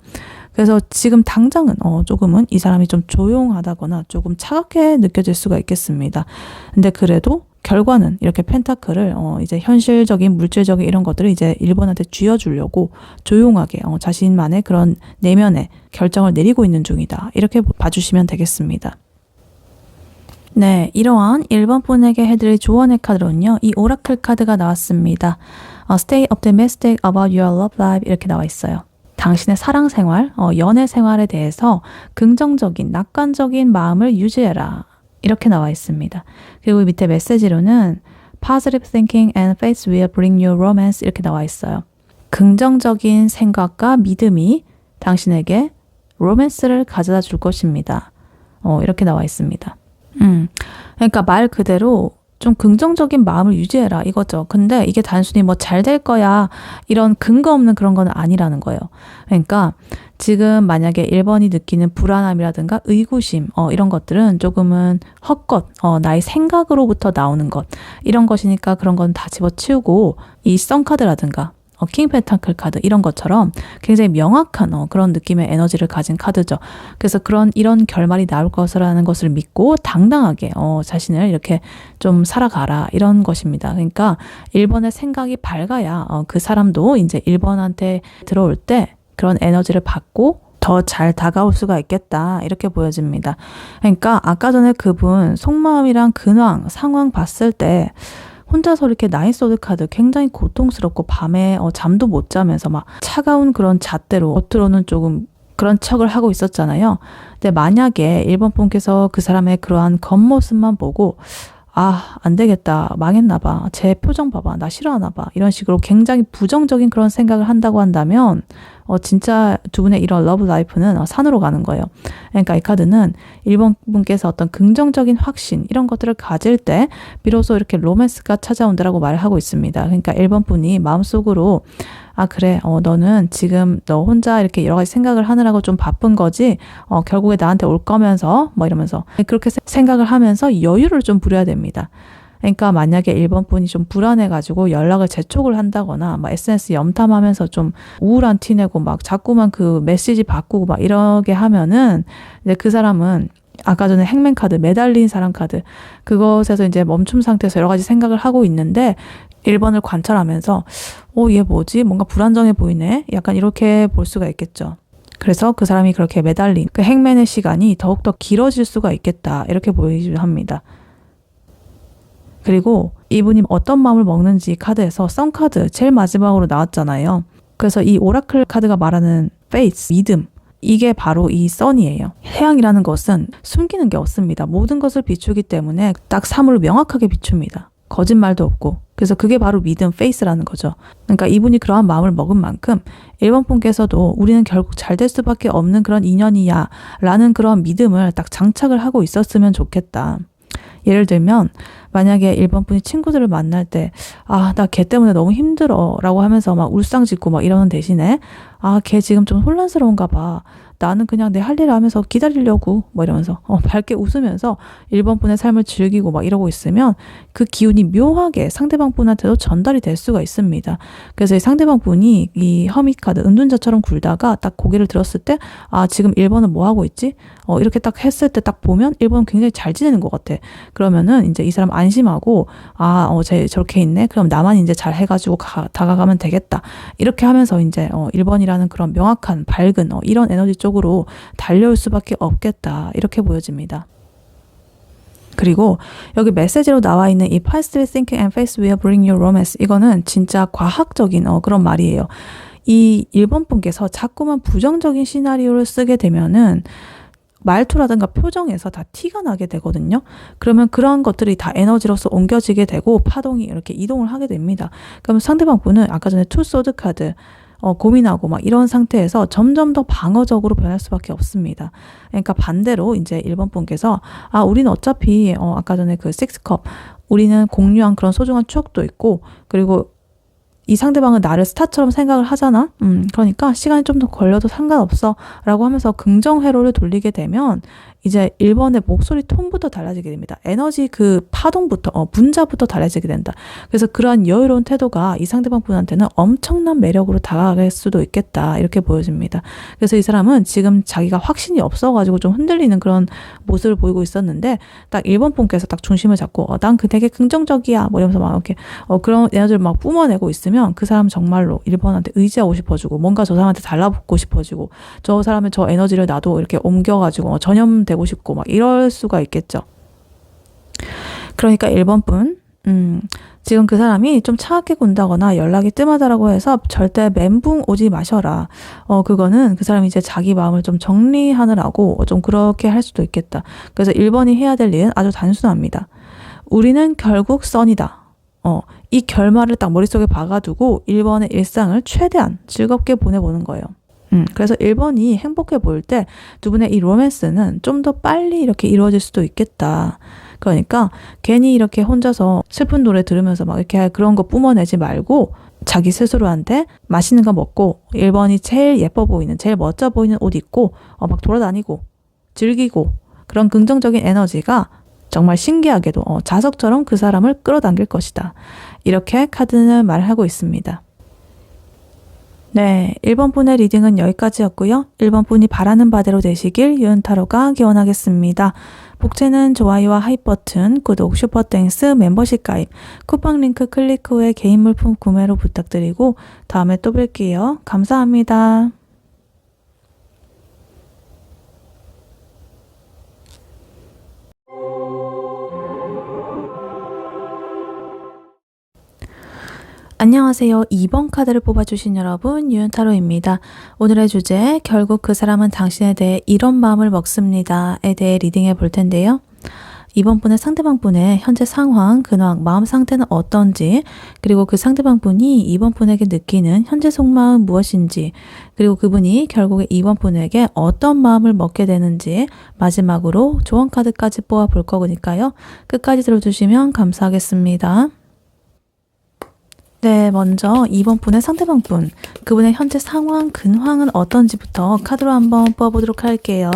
그래서 지금 당장은 조금은 이 사람이 좀 조용하다거나 조금 차갑게 느껴질 수가 있겠습니다. 근데 그래도 결과는 이렇게 펜타클을 이제 현실적인 물질적인 이런 것들을 이제 일본한테 쥐어주려고 조용하게 자신만의 그런 내면의 결정을 내리고 있는 중이다. 이렇게 봐주시면 되겠습니다. 네, 이러한 1번 분에게 해드릴 조언의 카드로는요. 이 오라클 카드가 나왔습니다. Stay optimistic about your love life 이렇게 나와 있어요. 당신의 사랑 생활, 연애 생활에 대해서 긍정적인, 낙관적인 마음을 유지해라. 이렇게 나와 있습니다. 그리고 밑에 메시지로는 Positive thinking and faith will bring you romance 이렇게 나와 있어요. 긍정적인 생각과 믿음이 당신에게 로맨스를 가져다 줄 것입니다. 이렇게 나와 있습니다. 그러니까 말 그대로 좀 긍정적인 마음을 유지해라 이거죠. 근데 이게 단순히 뭐 잘 될 거야 이런 근거 없는 그런 건 아니라는 거예요. 그러니까 지금 만약에 1번이 느끼는 불안함이라든가 의구심 이런 것들은 조금은 헛것 나의 생각으로부터 나오는 것 이런 것이니까 그런 건 다 집어치우고 이 썬카드라든가 킹 펜타클 카드 이런 것처럼 굉장히 명확한 그런 느낌의 에너지를 가진 카드죠. 그래서 이런 결말이 나올 것이라는 것을 믿고 당당하게 자신을 이렇게 좀 살아가라 이런 것입니다. 그러니까 1번의 생각이 밝아야 그 사람도 이제 1번한테 들어올 때 그런 에너지를 받고 더 잘 다가올 수가 있겠다 이렇게 보여집니다. 그러니까 아까 전에 그분 속마음이랑 근황 상황 봤을 때 혼자서 이렇게 나인소드 카드 굉장히 고통스럽고 밤에 잠도 못 자면서 막 차가운 그런 잣대로 겉으로는 조금 그런 척을 하고 있었잖아요. 근데 만약에 1번 분께서 그 사람의 그러한 겉모습만 보고 안 되겠다. 망했나 봐. 제 표정 봐봐. 나 싫어하나 봐. 이런 식으로 굉장히 부정적인 그런 생각을 한다고 한다면 진짜 두 분의 이런 러브 라이프는 산으로 가는 거예요. 그러니까 이 카드는 1번 분께서 어떤 긍정적인 확신 이런 것들을 가질 때 비로소 이렇게 로맨스가 찾아온다라고 말을 하고 있습니다. 그러니까 1번 분이 마음속으로 그래 너는 지금 너 혼자 이렇게 여러 가지 생각을 하느라고 좀 바쁜 거지 결국에 나한테 올 거면서 뭐 이러면서 그렇게 생각을 하면서 여유를 좀 부려야 됩니다. 그러니까 만약에 1번 분이 좀 불안해가지고 연락을 재촉을 한다거나 막 SNS 염탐하면서 좀 우울한 티 내고 막 자꾸만 그 메시지 바꾸고 막 이러게 하면은 이제 그 사람은 아까 전에 행맨 카드, 매달린 사람 카드 그것에서 이제 멈춤 상태에서 여러 가지 생각을 하고 있는데 1번을 관찰하면서 얘 뭐지? 뭔가 불안정해 보이네? 약간 이렇게 볼 수가 있겠죠. 그래서 그 사람이 그렇게 매달린 그 행맨의 시간이 더욱더 길어질 수가 있겠다 이렇게 보이기도 합니다. 그리고 이분이 어떤 마음을 먹는지 카드에서 썬카드 제일 마지막으로 나왔잖아요. 그래서 이 오라클 카드가 말하는 faith, 믿음 이게 바로 이 선이에요. 태양이라는 것은 숨기는 게 없습니다. 모든 것을 비추기 때문에 딱 사물을 명확하게 비춥니다. 거짓말도 없고. 그래서 그게 바로 믿음, faith라는 거죠. 그러니까 이분이 그러한 마음을 먹은 만큼 1번 분께서도 우리는 결국 잘 될 수밖에 없는 그런 인연이야 라는 그런 믿음을 딱 장착을 하고 있었으면 좋겠다. 예를 들면 만약에 1번 분이 친구들을 만날 때 나 걔 때문에 너무 힘들어 라고 하면서 막 울상 짓고 막 이러는 대신에 걔 지금 좀 혼란스러운가 봐. 나는 그냥 내 할 일을 하면서 기다리려고 뭐 이러면서 밝게 웃으면서 1번 분의 삶을 즐기고 막 이러고 있으면 그 기운이 묘하게 상대방 분한테도 전달이 될 수가 있습니다. 그래서 이 상대방 분이 이 허밋카드 은둔자처럼 굴다가 딱 고개를 들었을 때 지금 1번은 뭐 하고 있지? 이렇게 딱 했을 때 딱 보면 1번은 굉장히 잘 지내는 것 같아. 그러면은 이제 이 사람 안심하고 쟤 저렇게 있네? 그럼 나만 이제 잘 해가지고 다가가면 되겠다. 이렇게 하면서 이제 1번이라는 그런 명확한 밝은 이런 에너지 쪽으로 달려올 수밖에 없겠다. 이렇게 보여집니다. 그리고 여기 메시지로 나와 있는 이 positive thinking and faith will bring you romance 이거는 진짜 과학적인 그런 말이에요. 이 1번 분께서 자꾸만 부정적인 시나리오를 쓰게 되면은 말투라든가 표정에서 다 티가 나게 되거든요. 그러면 그런 것들이 다 에너지로서 옮겨지게 되고 파동이 이렇게 이동을 하게 됩니다. 그러면 상대방 분은 아까 전에 투 소드 카드 고민하고 막 이런 상태에서 점점 더 방어적으로 변할 수밖에 없습니다. 그러니까 반대로 이제 1번 분께서 우리는 어차피 아까 전에 그 6컵 우리는 공유한 그런 소중한 추억도 있고 그리고 이 상대방은 나를 스타처럼 생각을 하잖아. 그러니까 시간이 좀 더 걸려도 상관없어 라고 하면서 긍정 회로를 돌리게 되면 이제 1번의 목소리 톤부터 달라지게 됩니다. 에너지 그 파동부터 분자부터 달라지게 된다. 그래서 그러한 여유로운 태도가 이 상대방 분한테는 엄청난 매력으로 다가갈 수도 있겠다 이렇게 보여집니다. 그래서 이 사람은 지금 자기가 확신이 없어가지고 좀 흔들리는 그런 모습을 보이고 있었는데 딱 1번 분께서 딱 중심을 잡고 난 그 되게 긍정적이야 뭐 이러면서 막 이렇게 그런 에너지를 막 뿜어내고 있으면 그 사람 정말로 1번한테 의지하고 싶어지고 뭔가 저 사람한테 달라붙고 싶어지고 저 사람의 저 에너지를 나도 이렇게 옮겨가지고 전염되고 싶고 막 이럴 수가 있겠죠. 그러니까 1번 분 지금 그 사람이 좀 차갑게 군다거나 연락이 뜸하다라고 해서 절대 멘붕 오지 마셔라. 그거는 그 사람이 이제 자기 마음을 좀 정리하느라고 좀 그렇게 할 수도 있겠다. 그래서 1번이 해야 될 일은 아주 단순합니다. 우리는 결국 선이다. 이 결말을 딱 머릿속에 박아두고 1번의 일상을 최대한 즐겁게 보내보는 거예요. 그래서 1번이 행복해 보일 때 두 분의 이 로맨스는 좀 더 빨리 이렇게 이루어질 수도 있겠다. 그러니까 괜히 이렇게 혼자서 슬픈 노래 들으면서 막 이렇게 그런 거 뿜어내지 말고 자기 스스로한테 맛있는 거 먹고 1번이 제일 예뻐 보이는 제일 멋져 보이는 옷 입고 막 돌아다니고 즐기고 그런 긍정적인 에너지가 정말 신기하게도 자석처럼 그 사람을 끌어당길 것이다. 이렇게 카드는 말하고 있습니다. 네, 1번 분의 리딩은 여기까지였고요. 1번 분이 바라는 바대로 되시길 유은타로가 기원하겠습니다. 복채는 좋아요와 하이 버튼, 구독, 슈퍼땡스, 멤버십 가입, 쿠팡 링크 클릭 후에 개인 물품 구매로 부탁드리고 다음에 또 뵐게요. 감사합니다. 안녕하세요. 2번 카드를 뽑아주신 여러분, 유은타로입니다. 오늘의 주제, 결국 그 사람은 당신에 대해 이런 마음을 먹습니다에 대해 리딩해 볼 텐데요. 이번 분의 상대방 분의 현재 상황, 근황, 마음 상태는 어떤지, 그리고 그 상대방 분이 이번 분에게 느끼는 현재 속마음 무엇인지, 그리고 그분이 결국에 이번 분에게 어떤 마음을 먹게 되는지 마지막으로 조언 카드까지 뽑아 볼 거니까요. 끝까지 들어주시면 감사하겠습니다. 네, 먼저 이번 분의 상대방 분, 그분의 현재 상황, 근황은 어떤지부터 카드로 한번 뽑아보도록 할게요.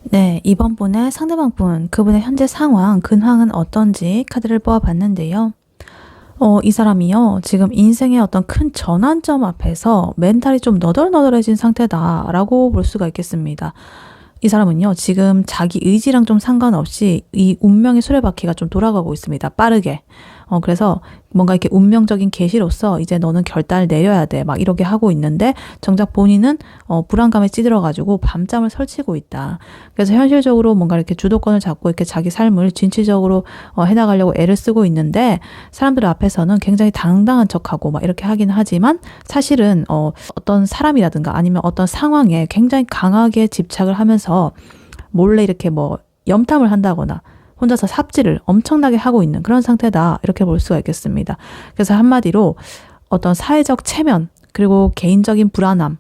네, 이번 분의 상대방 분, 그분의 현재 상황, 근황은 어떤지 카드를 뽑아봤는데요. 이 사람이요, 지금 인생의 어떤 큰 전환점 앞에서 멘탈이 좀 너덜너덜해진 상태다라고 볼 수가 있겠습니다. 이 사람은요, 지금 자기 의지랑 좀 상관없이 이 운명의 수레바퀴가 좀 돌아가고 있습니다. 빠르게. 그래서 뭔가 이렇게 운명적인 계시로서 이제 너는 결단을 내려야 돼. 막 이렇게 하고 있는데 정작 본인은 불안감에 찌들어가지고 밤잠을 설치고 있다. 그래서 현실적으로 뭔가 이렇게 주도권을 잡고 이렇게 자기 삶을 진취적으로 해나가려고 애를 쓰고 있는데 사람들 앞에서는 굉장히 당당한 척하고 막 이렇게 하긴 하지만 사실은 어떤 사람이라든가 아니면 어떤 상황에 굉장히 강하게 집착을 하면서 몰래 이렇게 뭐 염탐을 한다거나 혼자서 삽질을 엄청나게 하고 있는 그런 상태다 이렇게 볼 수가 있겠습니다. 그래서 한마디로 어떤 사회적 체면 그리고 개인적인 불안함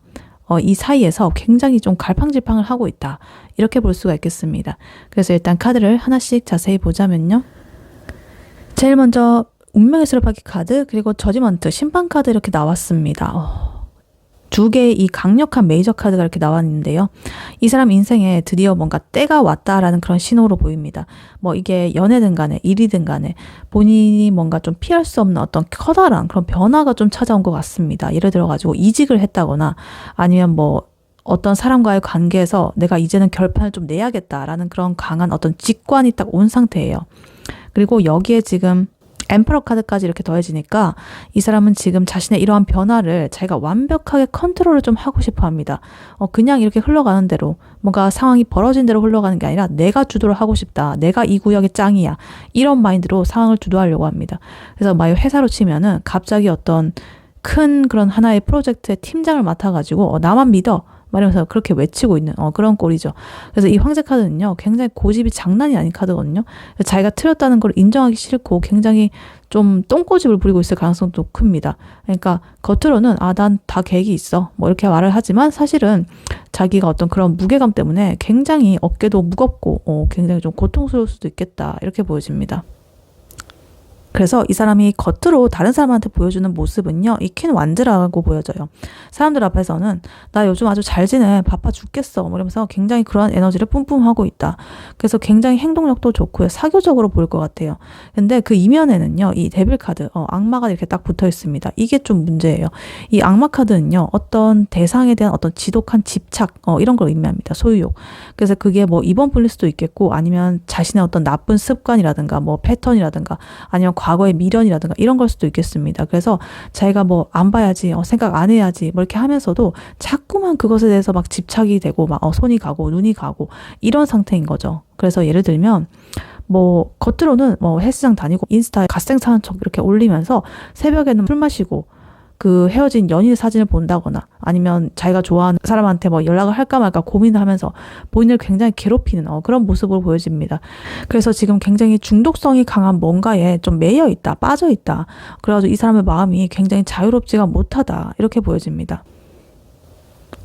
이 사이에서 굉장히 좀 갈팡질팡을 하고 있다 이렇게 볼 수가 있겠습니다. 그래서 일단 카드를 하나씩 자세히 보자면요. 제일 먼저 운명의 수레바퀴 카드 그리고 저지먼트 심판 카드 이렇게 나왔습니다. 두 개의 이 강력한 메이저 카드가 이렇게 나왔는데요. 이 사람 인생에 드디어 뭔가 때가 왔다라는 그런 신호로 보입니다. 뭐 이게 연애든 간에 일이든 간에 본인이 뭔가 좀 피할 수 없는 어떤 커다란 그런 변화가 좀 찾아온 것 같습니다. 예를 들어가지고 이직을 했다거나 아니면 뭐 어떤 사람과의 관계에서 내가 이제는 결판을 좀 내야겠다라는 그런 강한 어떤 직관이 딱 온 상태예요. 그리고 여기에 지금 엠퍼러 카드까지 이렇게 더해지니까 이 사람은 지금 자신의 이러한 변화를 자기가 완벽하게 컨트롤을 좀 하고 싶어 합니다. 그냥 이렇게 흘러가는 대로, 뭔가 상황이 벌어진 대로 흘러가는 게 아니라 내가 주도를 하고 싶다. 내가 이 구역의 짱이야. 이런 마인드로 상황을 주도하려고 합니다. 그래서 막 회사로 치면은 갑자기 어떤 큰 그런 하나의 프로젝트의 팀장을 맡아가지고 나만 믿어. 말하면서 그렇게 외치고 있는 그런 꼴이죠. 그래서 이 황제 카드는요, 굉장히 고집이 장난이 아닌 카드거든요. 자기가 틀렸다는 걸 인정하기 싫고 굉장히 좀 똥꼬집을 부리고 있을 가능성도 큽니다. 그러니까 겉으로는 난 다 계획이 있어 뭐 이렇게 말을 하지만 사실은 자기가 어떤 그런 무게감 때문에 굉장히 어깨도 무겁고 굉장히 좀 고통스러울 수도 있겠다 이렇게 보여집니다. 그래서 이 사람이 겉으로 다른 사람한테 보여주는 모습은요, 이 퀸 완즈라고 보여져요. 사람들 앞에서는 나 요즘 아주 잘 지내, 바빠 죽겠어 뭐 이러면서 굉장히 그러한 에너지를 뿜뿜하고 있다. 그래서 굉장히 행동력도 좋고요, 사교적으로 보일 것 같아요. 근데 그 이면에는요, 이 데빌 카드, 악마가 이렇게 딱 붙어 있습니다. 이게 좀 문제예요. 이 악마 카드는요, 어떤 대상에 대한 어떤 지독한 집착 이런 걸 의미합니다. 소유욕. 그래서 그게 뭐 이번 풀릴 수도 있겠고, 아니면 자신의 어떤 나쁜 습관이라든가 뭐 패턴이라든가 아니면 과거의 미련이라든가 이런 걸 수도 있겠습니다. 그래서 자기가 뭐 안 봐야지, 생각 안 해야지 뭐 이렇게 하면서도 자꾸만 그것에 대해서 막 집착이 되고 막 손이 가고 눈이 가고 이런 상태인 거죠. 그래서 예를 들면 뭐 겉으로는 뭐 헬스장 다니고 인스타에 갓생 사는 척 이렇게 올리면서 새벽에는 술 마시고 그 헤어진 연인의 사진을 본다거나 아니면 자기가 좋아하는 사람한테 뭐 연락을 할까 말까 고민을 하면서 본인을 굉장히 괴롭히는 그런 모습으로 보여집니다. 그래서 지금 굉장히 중독성이 강한 뭔가에 좀 매여 있다, 빠져 있다. 그래가지고 이 사람의 마음이 굉장히 자유롭지가 못하다 이렇게 보여집니다.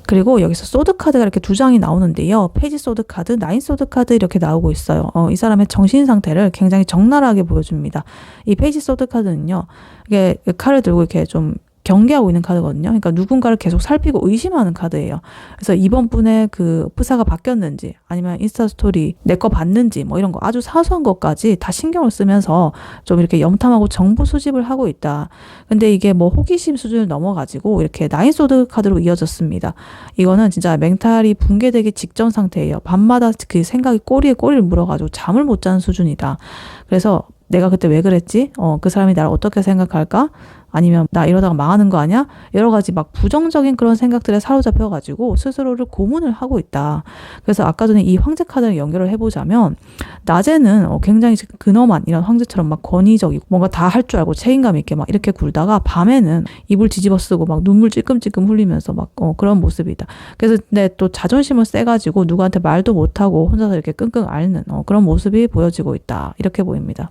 그리고 여기서 소드 카드가 이렇게 두 장이 나오는데요. 페이지 소드 카드, 나인 소드 카드 이렇게 나오고 있어요. 이 사람의 정신 상태를 굉장히 적나라하게 보여줍니다. 이 페이지 소드 카드는요, 이게 칼을 들고 이렇게 좀 경계하고 있는 카드거든요. 그러니까 누군가를 계속 살피고 의심하는 카드예요. 그래서 이번 분의 그 프사가 바뀌었는지 아니면 인스타 스토리 내 거 봤는지 뭐 이런 거 아주 사소한 것까지 다 신경을 쓰면서 좀 이렇게 염탐하고 정보 수집을 하고 있다. 근데 이게 뭐 호기심 수준을 넘어가지고 이렇게 나인 소드 카드로 이어졌습니다. 이거는 진짜 멘탈이 붕괴되기 직전 상태예요. 밤마다 그 생각이 꼬리에 꼬리를 물어가지고 잠을 못 자는 수준이다. 그래서 내가 그때 왜 그랬지? 그 사람이 나를 어떻게 생각할까? 아니면 나 이러다가 망하는 거 아니야? 여러 가지 막 부정적인 그런 생각들에 사로잡혀가지고 스스로를 고문을 하고 있다. 그래서 아까 전에 이 황제 카드를 연결을 해보자면 낮에는 굉장히 근엄한 이런 황제처럼 막 권위적이고 뭔가 다 할 줄 알고 책임감 있게 막 이렇게 굴다가 밤에는 이불 뒤집어 쓰고 막 눈물 찔끔찔끔 흘리면서 막 그런 모습이다. 그래서 근데 또 자존심을 세가지고 누구한테 말도 못하고 혼자서 이렇게 끙끙 앓는 그런 모습이 보여지고 있다. 이렇게 보입니다.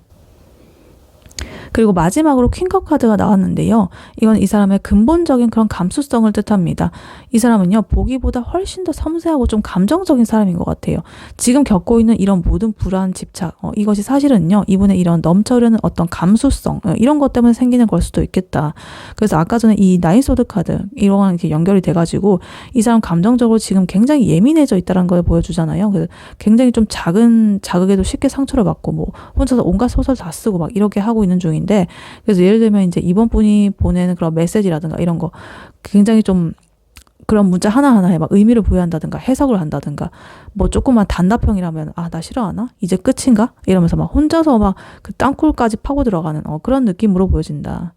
그리고 마지막으로 퀸컵 카드가 나왔는데요. 이건 이 사람의 근본적인 그런 감수성을 뜻합니다. 이 사람은요, 보기보다 훨씬 더 섬세하고 좀 감정적인 사람인 것 같아요. 지금 겪고 있는 이런 모든 불안, 집착, 이것이 사실은요, 이분의 이런 넘쳐흐르는 어떤 감수성, 이런 것 때문에 생기는 걸 수도 있겠다. 그래서 아까 전에 이 나인 소드 카드, 이런 이렇게 연결이 돼가지고 이 사람 감정적으로 지금 굉장히 예민해져 있다는 걸 보여주잖아요. 그래서 굉장히 좀 작은 자극에도 쉽게 상처를 받고 뭐 혼자서 온갖 소설 다 쓰고 막 이렇게 하고 있는 중인데, 그래서 예를 들면 이제 이번 분이 보내는 그런 메시지라든가 이런 거 굉장히 좀 그런 문자 하나하나에 막 의미를 부여한다든가 해석을 한다든가 뭐 조금만 단답형이라면 나 싫어하나? 이제 끝인가? 이러면서 막 혼자서 막 그 땅굴까지 파고 들어가는 그런 느낌으로 보여진다.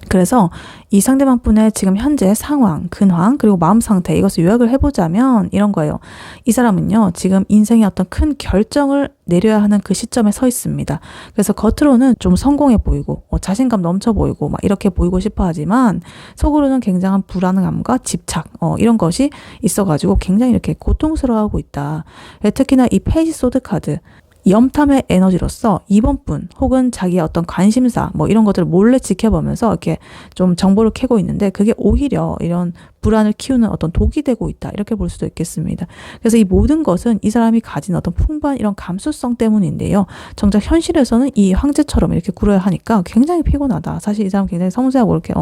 그래서 이 상대방 분의 지금 현재 상황, 근황, 그리고 마음 상태 이것을 요약을 해보자면 이런 거예요. 이 사람은요, 지금 인생의 어떤 큰 결정을 내려야 하는 그 시점에 서 있습니다. 그래서 겉으로는 좀 성공해 보이고 자신감 넘쳐 보이고 막 이렇게 보이고 싶어 하지만 속으로는 굉장한 불안감과 집착 이런 것이 있어가지고 굉장히 이렇게 고통스러워하고 있다. 특히나 이 페이지 소드 카드, 염탐의 에너지로서 이번 분 혹은 자기의 어떤 관심사 뭐 이런 것들을 몰래 지켜보면서 이렇게 좀 정보를 캐고 있는데 그게 오히려 이런 불안을 키우는 어떤 독이 되고 있다 이렇게 볼 수도 있겠습니다. 그래서 이 모든 것은 이 사람이 가진 어떤 풍부한 이런 감수성 때문인데요. 정작 현실에서는 이 황제처럼 이렇게 굴어야 하니까 굉장히 피곤하다. 사실 이 사람 굉장히 섬세하고 이렇게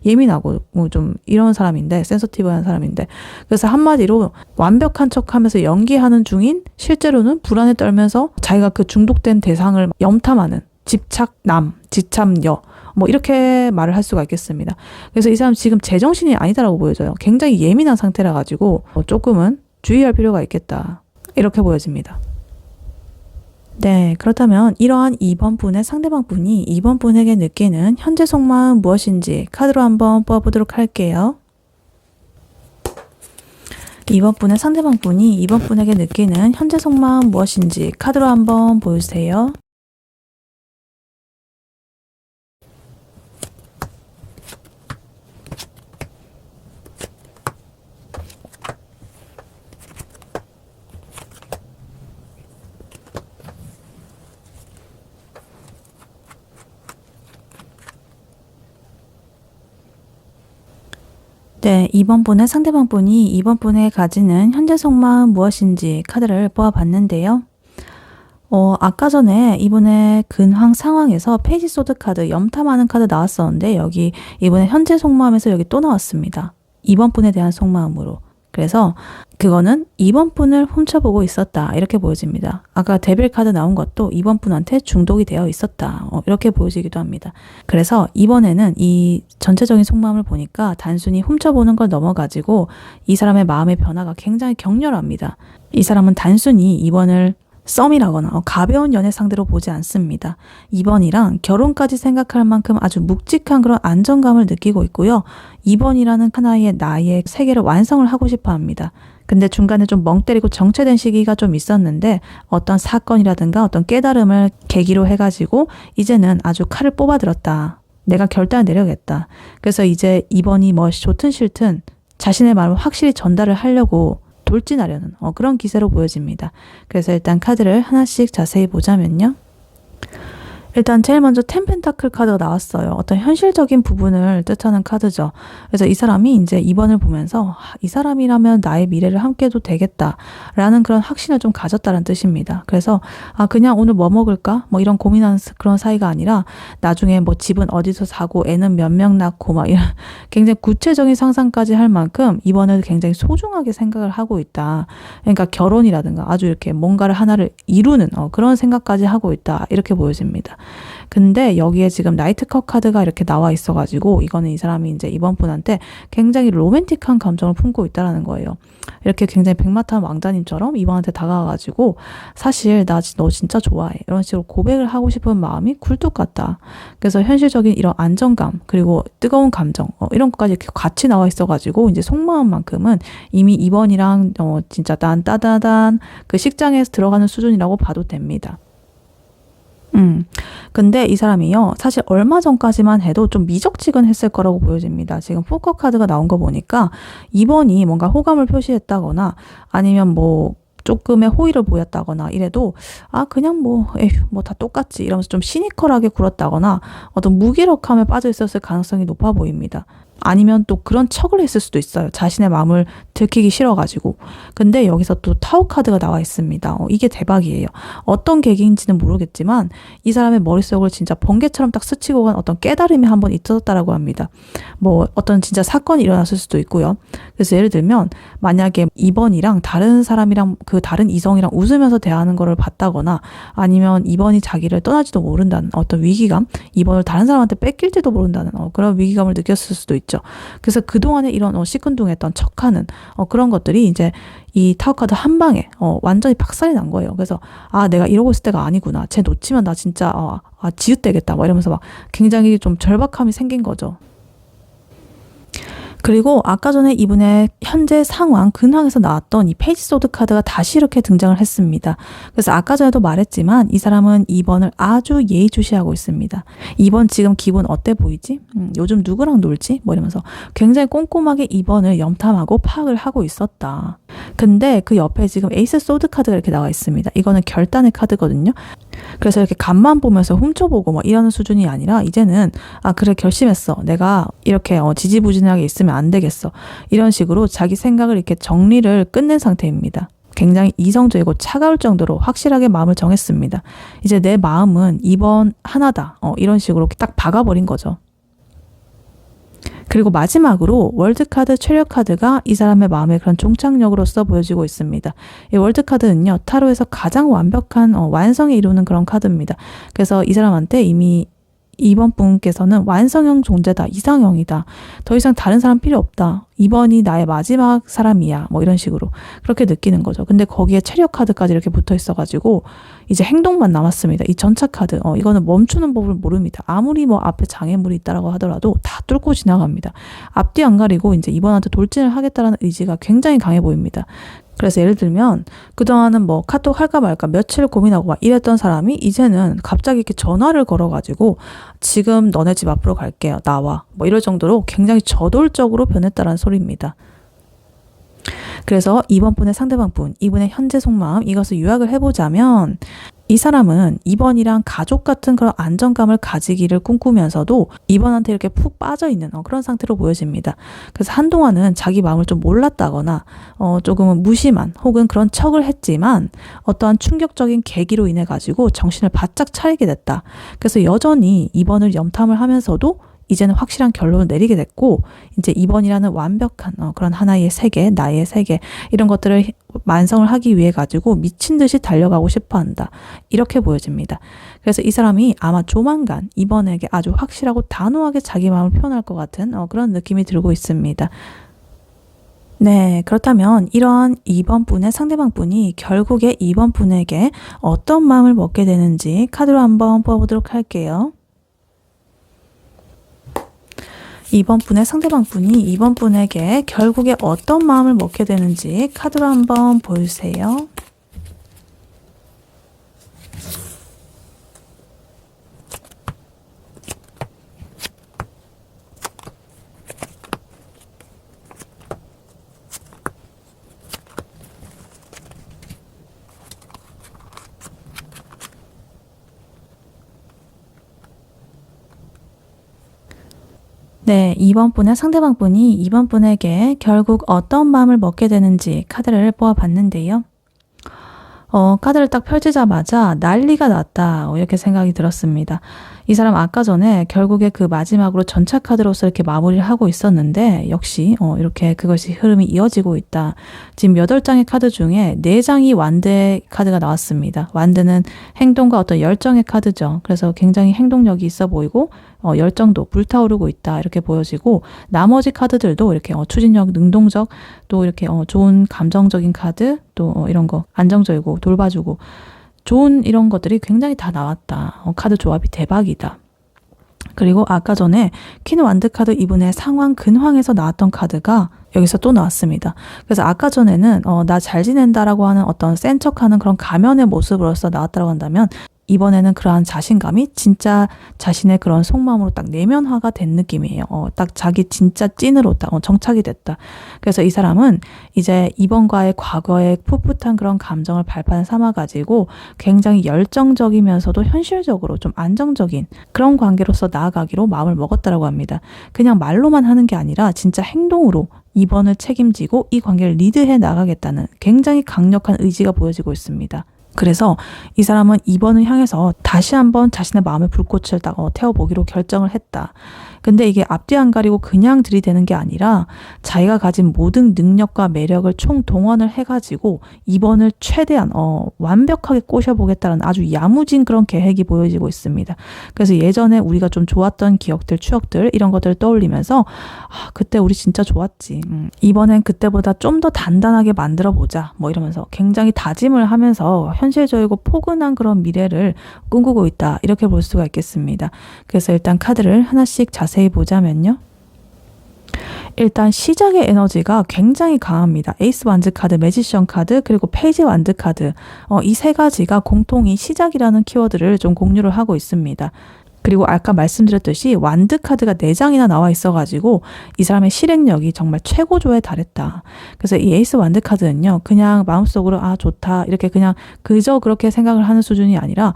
예민하고 좀 이런 사람인데 센서티브한 사람인데 그래서 한마디로 완벽한 척하면서 연기하는 중인 실제로는 불안에 떨면서 자기가 그 중독된 대상을 염탐하는 집착남, 지참녀 뭐 이렇게 말을 할 수가 있겠습니다. 그래서 이 사람 지금 제정신이 아니다라고 보여져요. 굉장히 예민한 상태라 가지고 조금은 주의할 필요가 있겠다. 이렇게 보여집니다. 네, 그렇다면 이러한 2번 분의 상대방 분이 2번 분에게 느끼는 현재 속마음 무엇인지 카드로 한번 뽑아보도록 할게요. 2번 분의 상대방 분이 2번 분에게 느끼는 현재 속마음 무엇인지 카드로 한번 보여주세요. 네, 2번 분의 상대방 분이 2번 분에게 가지는 현재 속마음 무엇인지 카드를 뽑아봤는데요. 아까 전에 이분의 근황 상황에서 페이지 소드 카드, 염탐하는 카드 나왔었는데 여기 이분의 현재 속마음에서 여기 또 나왔습니다. 2번 분에 대한 속마음으로. 그래서 그거는 2번 분을 훔쳐보고 있었다. 이렇게 보여집니다. 아까 데빌 카드 나온 것도 2번 분한테 중독이 되어 있었다. 이렇게 보여지기도 합니다. 그래서 이번에는 이 전체적인 속마음을 보니까 단순히 훔쳐보는 걸 넘어가지고 이 사람의 마음의 변화가 굉장히 격렬합니다. 이 사람은 단순히 2번을 썸이라거나 가벼운 연애 상대로 보지 않습니다. 2번이랑 결혼까지 생각할 만큼 아주 묵직한 그런 안정감을 느끼고 있고요. 2번이라는 하나의 나의 세계를 완성을 하고 싶어 합니다. 근데 중간에 좀 멍 때리고 정체된 시기가 좀 있었는데 어떤 사건이라든가 어떤 깨달음을 계기로 해가지고 이제는 아주 칼을 뽑아들었다. 내가 결단을 내려야겠다. 그래서 이제 2번이 뭐 좋든 싫든 자신의 마음을 확실히 전달을 하려고 돌진하려는 그런 기세로 보여집니다. 그래서 일단 카드를 하나씩 자세히 보자면요. 일단 제일 먼저 템펜타클 카드가 나왔어요. 어떤 현실적인 부분을 뜻하는 카드죠. 그래서 이 사람이 이제 2번을 보면서 이 사람이라면 나의 미래를 함께해도 되겠다라는 그런 확신을 좀 가졌다는 뜻입니다. 그래서 그냥 오늘 뭐 먹을까? 뭐 이런 고민하는 그런 사이가 아니라 나중에 뭐 집은 어디서 사고 애는 몇 명 낳고 막 이런 굉장히 구체적인 상상까지 할 만큼 2번을 굉장히 소중하게 생각을 하고 있다. 그러니까 결혼이라든가 아주 이렇게 뭔가를 하나를 이루는 그런 생각까지 하고 있다. 이렇게 보여집니다. 근데 여기에 지금 나이트컵 카드가 이렇게 나와 있어가지고 이거는 이 사람이 이제 이번 분한테 굉장히 로맨틱한 감정을 품고 있다라는 거예요. 이렇게 굉장히 백마탄 왕자님처럼 이번한테 다가와가지고 사실 나 너 진짜 좋아해 이런 식으로 고백을 하고 싶은 마음이 굴뚝 같다. 그래서 현실적인 이런 안정감 그리고 뜨거운 감정 이런 것까지 이렇게 같이 나와 있어가지고 이제 속마음만큼은 이미 2번이랑 진짜 딴따다단 그 식장에서 들어가는 수준이라고 봐도 됩니다. 근데 이 사람이요, 사실 얼마 전까지만 해도 좀 미적지근했을 거라고 보여집니다. 지금 포커 카드가 나온 거 보니까 2번이 뭔가 호감을 표시했다거나 아니면 뭐 조금의 호의를 보였다거나 이래도 그냥 뭐 다 똑같지 이러면서 좀 시니컬하게 굴었다거나 어떤 무기력함에 빠져 있었을 가능성이 높아 보입니다. 아니면 또 그런 척을 했을 수도 있어요. 자신의 마음을 들키기 싫어가지고. 근데 여기서 또 타워 카드가 나와 있습니다. 이게 대박이에요. 어떤 계기인지는 모르겠지만 이 사람의 머릿속을 진짜 번개처럼 딱 스치고 간 어떤 깨달음이 한번 있었다라고 합니다. 뭐 어떤 진짜 사건이 일어났을 수도 있고요. 그래서 예를 들면 만약에 2번이랑 다른 사람이랑 그 다른 이성이랑 웃으면서 대하는 거를 봤다거나 아니면 2번이 자기를 떠날지도 모른다는 어떤 위기감, 2번을 다른 사람한테 뺏길지도 모른다는 그런 위기감을 느꼈을 수도 있죠. 그래서 그동안에 이런 시큰둥했던 척하는 그런 것들이 이제 이 타워 카드 한 방에 완전히 박살이 난 거예요. 그래서 내가 이러고 있을 때가 아니구나. 쟤 놓치면 나 진짜 지읒되겠다. 막 이러면서 막 굉장히 좀 절박함이 생긴 거죠. 그리고 아까 전에 이분의 현재 상황, 근황에서 나왔던 이 페이지 소드 카드가 다시 이렇게 등장을 했습니다. 그래서 아까 전에도 말했지만 이 사람은 2번을 아주 예의주시하고 있습니다. 2번 지금 기분 어때 보이지? 요즘 누구랑 놀지? 뭐 이러면서 굉장히 꼼꼼하게 2번을 염탐하고 파악을 하고 있었다. 근데 그 옆에 지금 에이스 소드 카드가 이렇게 나와 있습니다. 이거는 결단의 카드거든요. 그래서 이렇게 간만 보면서 훔쳐보고 뭐 이러는 수준이 아니라 이제는 그래 결심했어. 내가 이렇게 지지부진하게 있으면 안 되겠어. 이런 식으로 자기 생각을 이렇게 정리를 끝낸 상태입니다. 굉장히 이성적이고 차가울 정도로 확실하게 마음을 정했습니다. 이제 내 마음은 2번 하나다. 이런 식으로 딱 박아버린 거죠. 그리고 마지막으로 월드카드 최력 카드가 이 사람의 마음의 그런 종착역으로서 보여지고 있습니다. 이 월드카드는요, 타로에서 가장 완벽한 완성에 이루는 그런 카드입니다. 그래서 이 사람한테 이미 2번 분께서는 완성형 존재다, 이상형이다, 더 이상 다른 사람 필요 없다, 2번이 나의 마지막 사람이야, 뭐 이런 식으로 그렇게 느끼는 거죠. 근데 거기에 체력 카드까지 이렇게 붙어 있어가지고 이제 행동만 남았습니다. 이 전차 카드, 이거는 멈추는 법을 모릅니다. 아무리 뭐 앞에 장애물이 있다라고 하더라도 다 뚫고 지나갑니다. 앞뒤 안 가리고 이제 2번한테 돌진을 하겠다라는 의지가 굉장히 강해 보입니다. 그래서 예를 들면 그동안은 뭐 카톡 할까 말까 며칠 고민하고 막 이랬던 사람이 이제는 갑자기 이렇게 전화를 걸어가지고 지금 너네 집 앞으로 갈게요, 나와, 뭐 이럴 정도로 굉장히 저돌적으로 변했다는 소리입니다. 그래서 2번 분의 상대방 분, 이분의 현재 속마음, 이것을 요약을 해보자면 이 사람은 2번이랑 가족 같은 그런 안정감을 가지기를 꿈꾸면서도 2번한테 이렇게 푹 빠져있는 그런 상태로 보여집니다. 그래서 한동안은 자기 마음을 좀 몰랐다거나 조금은 무심한 혹은 그런 척을 했지만 어떠한 충격적인 계기로 인해 가지고 정신을 바짝 차리게 됐다. 그래서 여전히 2번을 염탐을 하면서도 이제는 확실한 결론을 내리게 됐고 이제 2번이라는 완벽한 그런 하나의 세계, 나의 세계, 이런 것들을 완성을 하기 위해 가지고 미친 듯이 달려가고 싶어 한다. 이렇게 보여집니다. 그래서 이 사람이 아마 조만간 2번에게 아주 확실하고 단호하게 자기 마음을 표현할 것 같은 그런 느낌이 들고 있습니다. 네, 그렇다면 이러한 2번 분의 상대방 분이 결국에 2번 분에게 어떤 마음을 먹게 되는지 카드로 한번 뽑아보도록 할게요. 2번 분의 상대방 분이 2번 분에게 결국에 어떤 마음을 먹게 되는지 카드로 한번 보여주세요. 네, 2번 분의 상대방 분이 2번 분에게 결국 어떤 마음을 먹게 되는지 카드를 뽑아봤는데요. 카드를 딱 펼치자마자 난리가 났다, 이렇게 생각이 들었습니다. 이 사람 아까 전에 결국에 그 마지막으로 전차 카드로서 이렇게 마무리를 하고 있었는데 역시 이렇게 그것이 흐름이 이어지고 있다. 지금 8장의 카드 중에 4장이 완드의 카드가 나왔습니다. 완드는 행동과 어떤 열정의 카드죠. 그래서 굉장히 행동력이 있어 보이고 열정도 불타오르고 있다, 이렇게 보여지고 나머지 카드들도 이렇게 추진력, 능동적, 또 이렇게 좋은 감정적인 카드, 또 이런 거 안정적이고 돌봐주고 좋은 이런 것들이 굉장히 다 나왔다. 카드 조합이 대박이다. 그리고 아까 전에 퀸 완드 카드 이분의 상황 근황에서 나왔던 카드가 여기서 또 나왔습니다. 그래서 아까 전에는 나 잘 지낸다라고 하는 어떤 센 척하는 그런 가면의 모습으로서 나왔다고 한다면 이번에는 그러한 자신감이 진짜 자신의 그런 속마음으로 딱 내면화가 된 느낌이에요. 딱 자기 진짜 찐으로 딱 정착이 됐다. 그래서 이 사람은 이제 이번과의 과거의 풋풋한 그런 감정을 발판 삼아가지고 굉장히 열정적이면서도 현실적으로 좀 안정적인 그런 관계로서 나아가기로 마음을 먹었다라고 합니다. 그냥 말로만 하는 게 아니라 진짜 행동으로 이번을 책임지고 이 관계를 리드해 나가겠다는 굉장히 강력한 의지가 보여지고 있습니다. 그래서 이 사람은 2번을 향해서 다시 한번 자신의 마음의 불꽃을 딱 태워보기로 결정을 했다. 근데 이게 앞뒤 안 가리고 그냥 들이대는 게 아니라 자기가 가진 모든 능력과 매력을 총동원을 해가지고 2번을 최대한 완벽하게 꼬셔보겠다는 아주 야무진 그런 계획이 보여지고 있습니다. 그래서 예전에 우리가 좀 좋았던 기억들, 추억들 이런 것들을 떠올리면서 그때 우리 진짜 좋았지. 이번엔 그때보다 좀 더 단단하게 만들어보자. 뭐 이러면서 굉장히 다짐을 하면서 현실적이고 포근한 그런 미래를 꿈꾸고 있다. 이렇게 볼 수가 있겠습니다. 그래서 일단 카드를 하나씩 자세히 보자면요. 일단 시작의 에너지가 굉장히 강합니다. 에이스 완드 카드, 매지션 카드, 그리고 페이지 완드 카드. 이 세 가지가 공통이 시작이라는 키워드를 좀 공유를 하고 있습니다. 그리고 아까 말씀드렸듯이 완드 카드가 4장이나 나와 있어가지고 이 사람의 실행력이 정말 최고조에 달했다. 그래서 이 에이스 완드 카드는요, 그냥 마음속으로 좋다 이렇게 그냥 그저 그렇게 생각을 하는 수준이 아니라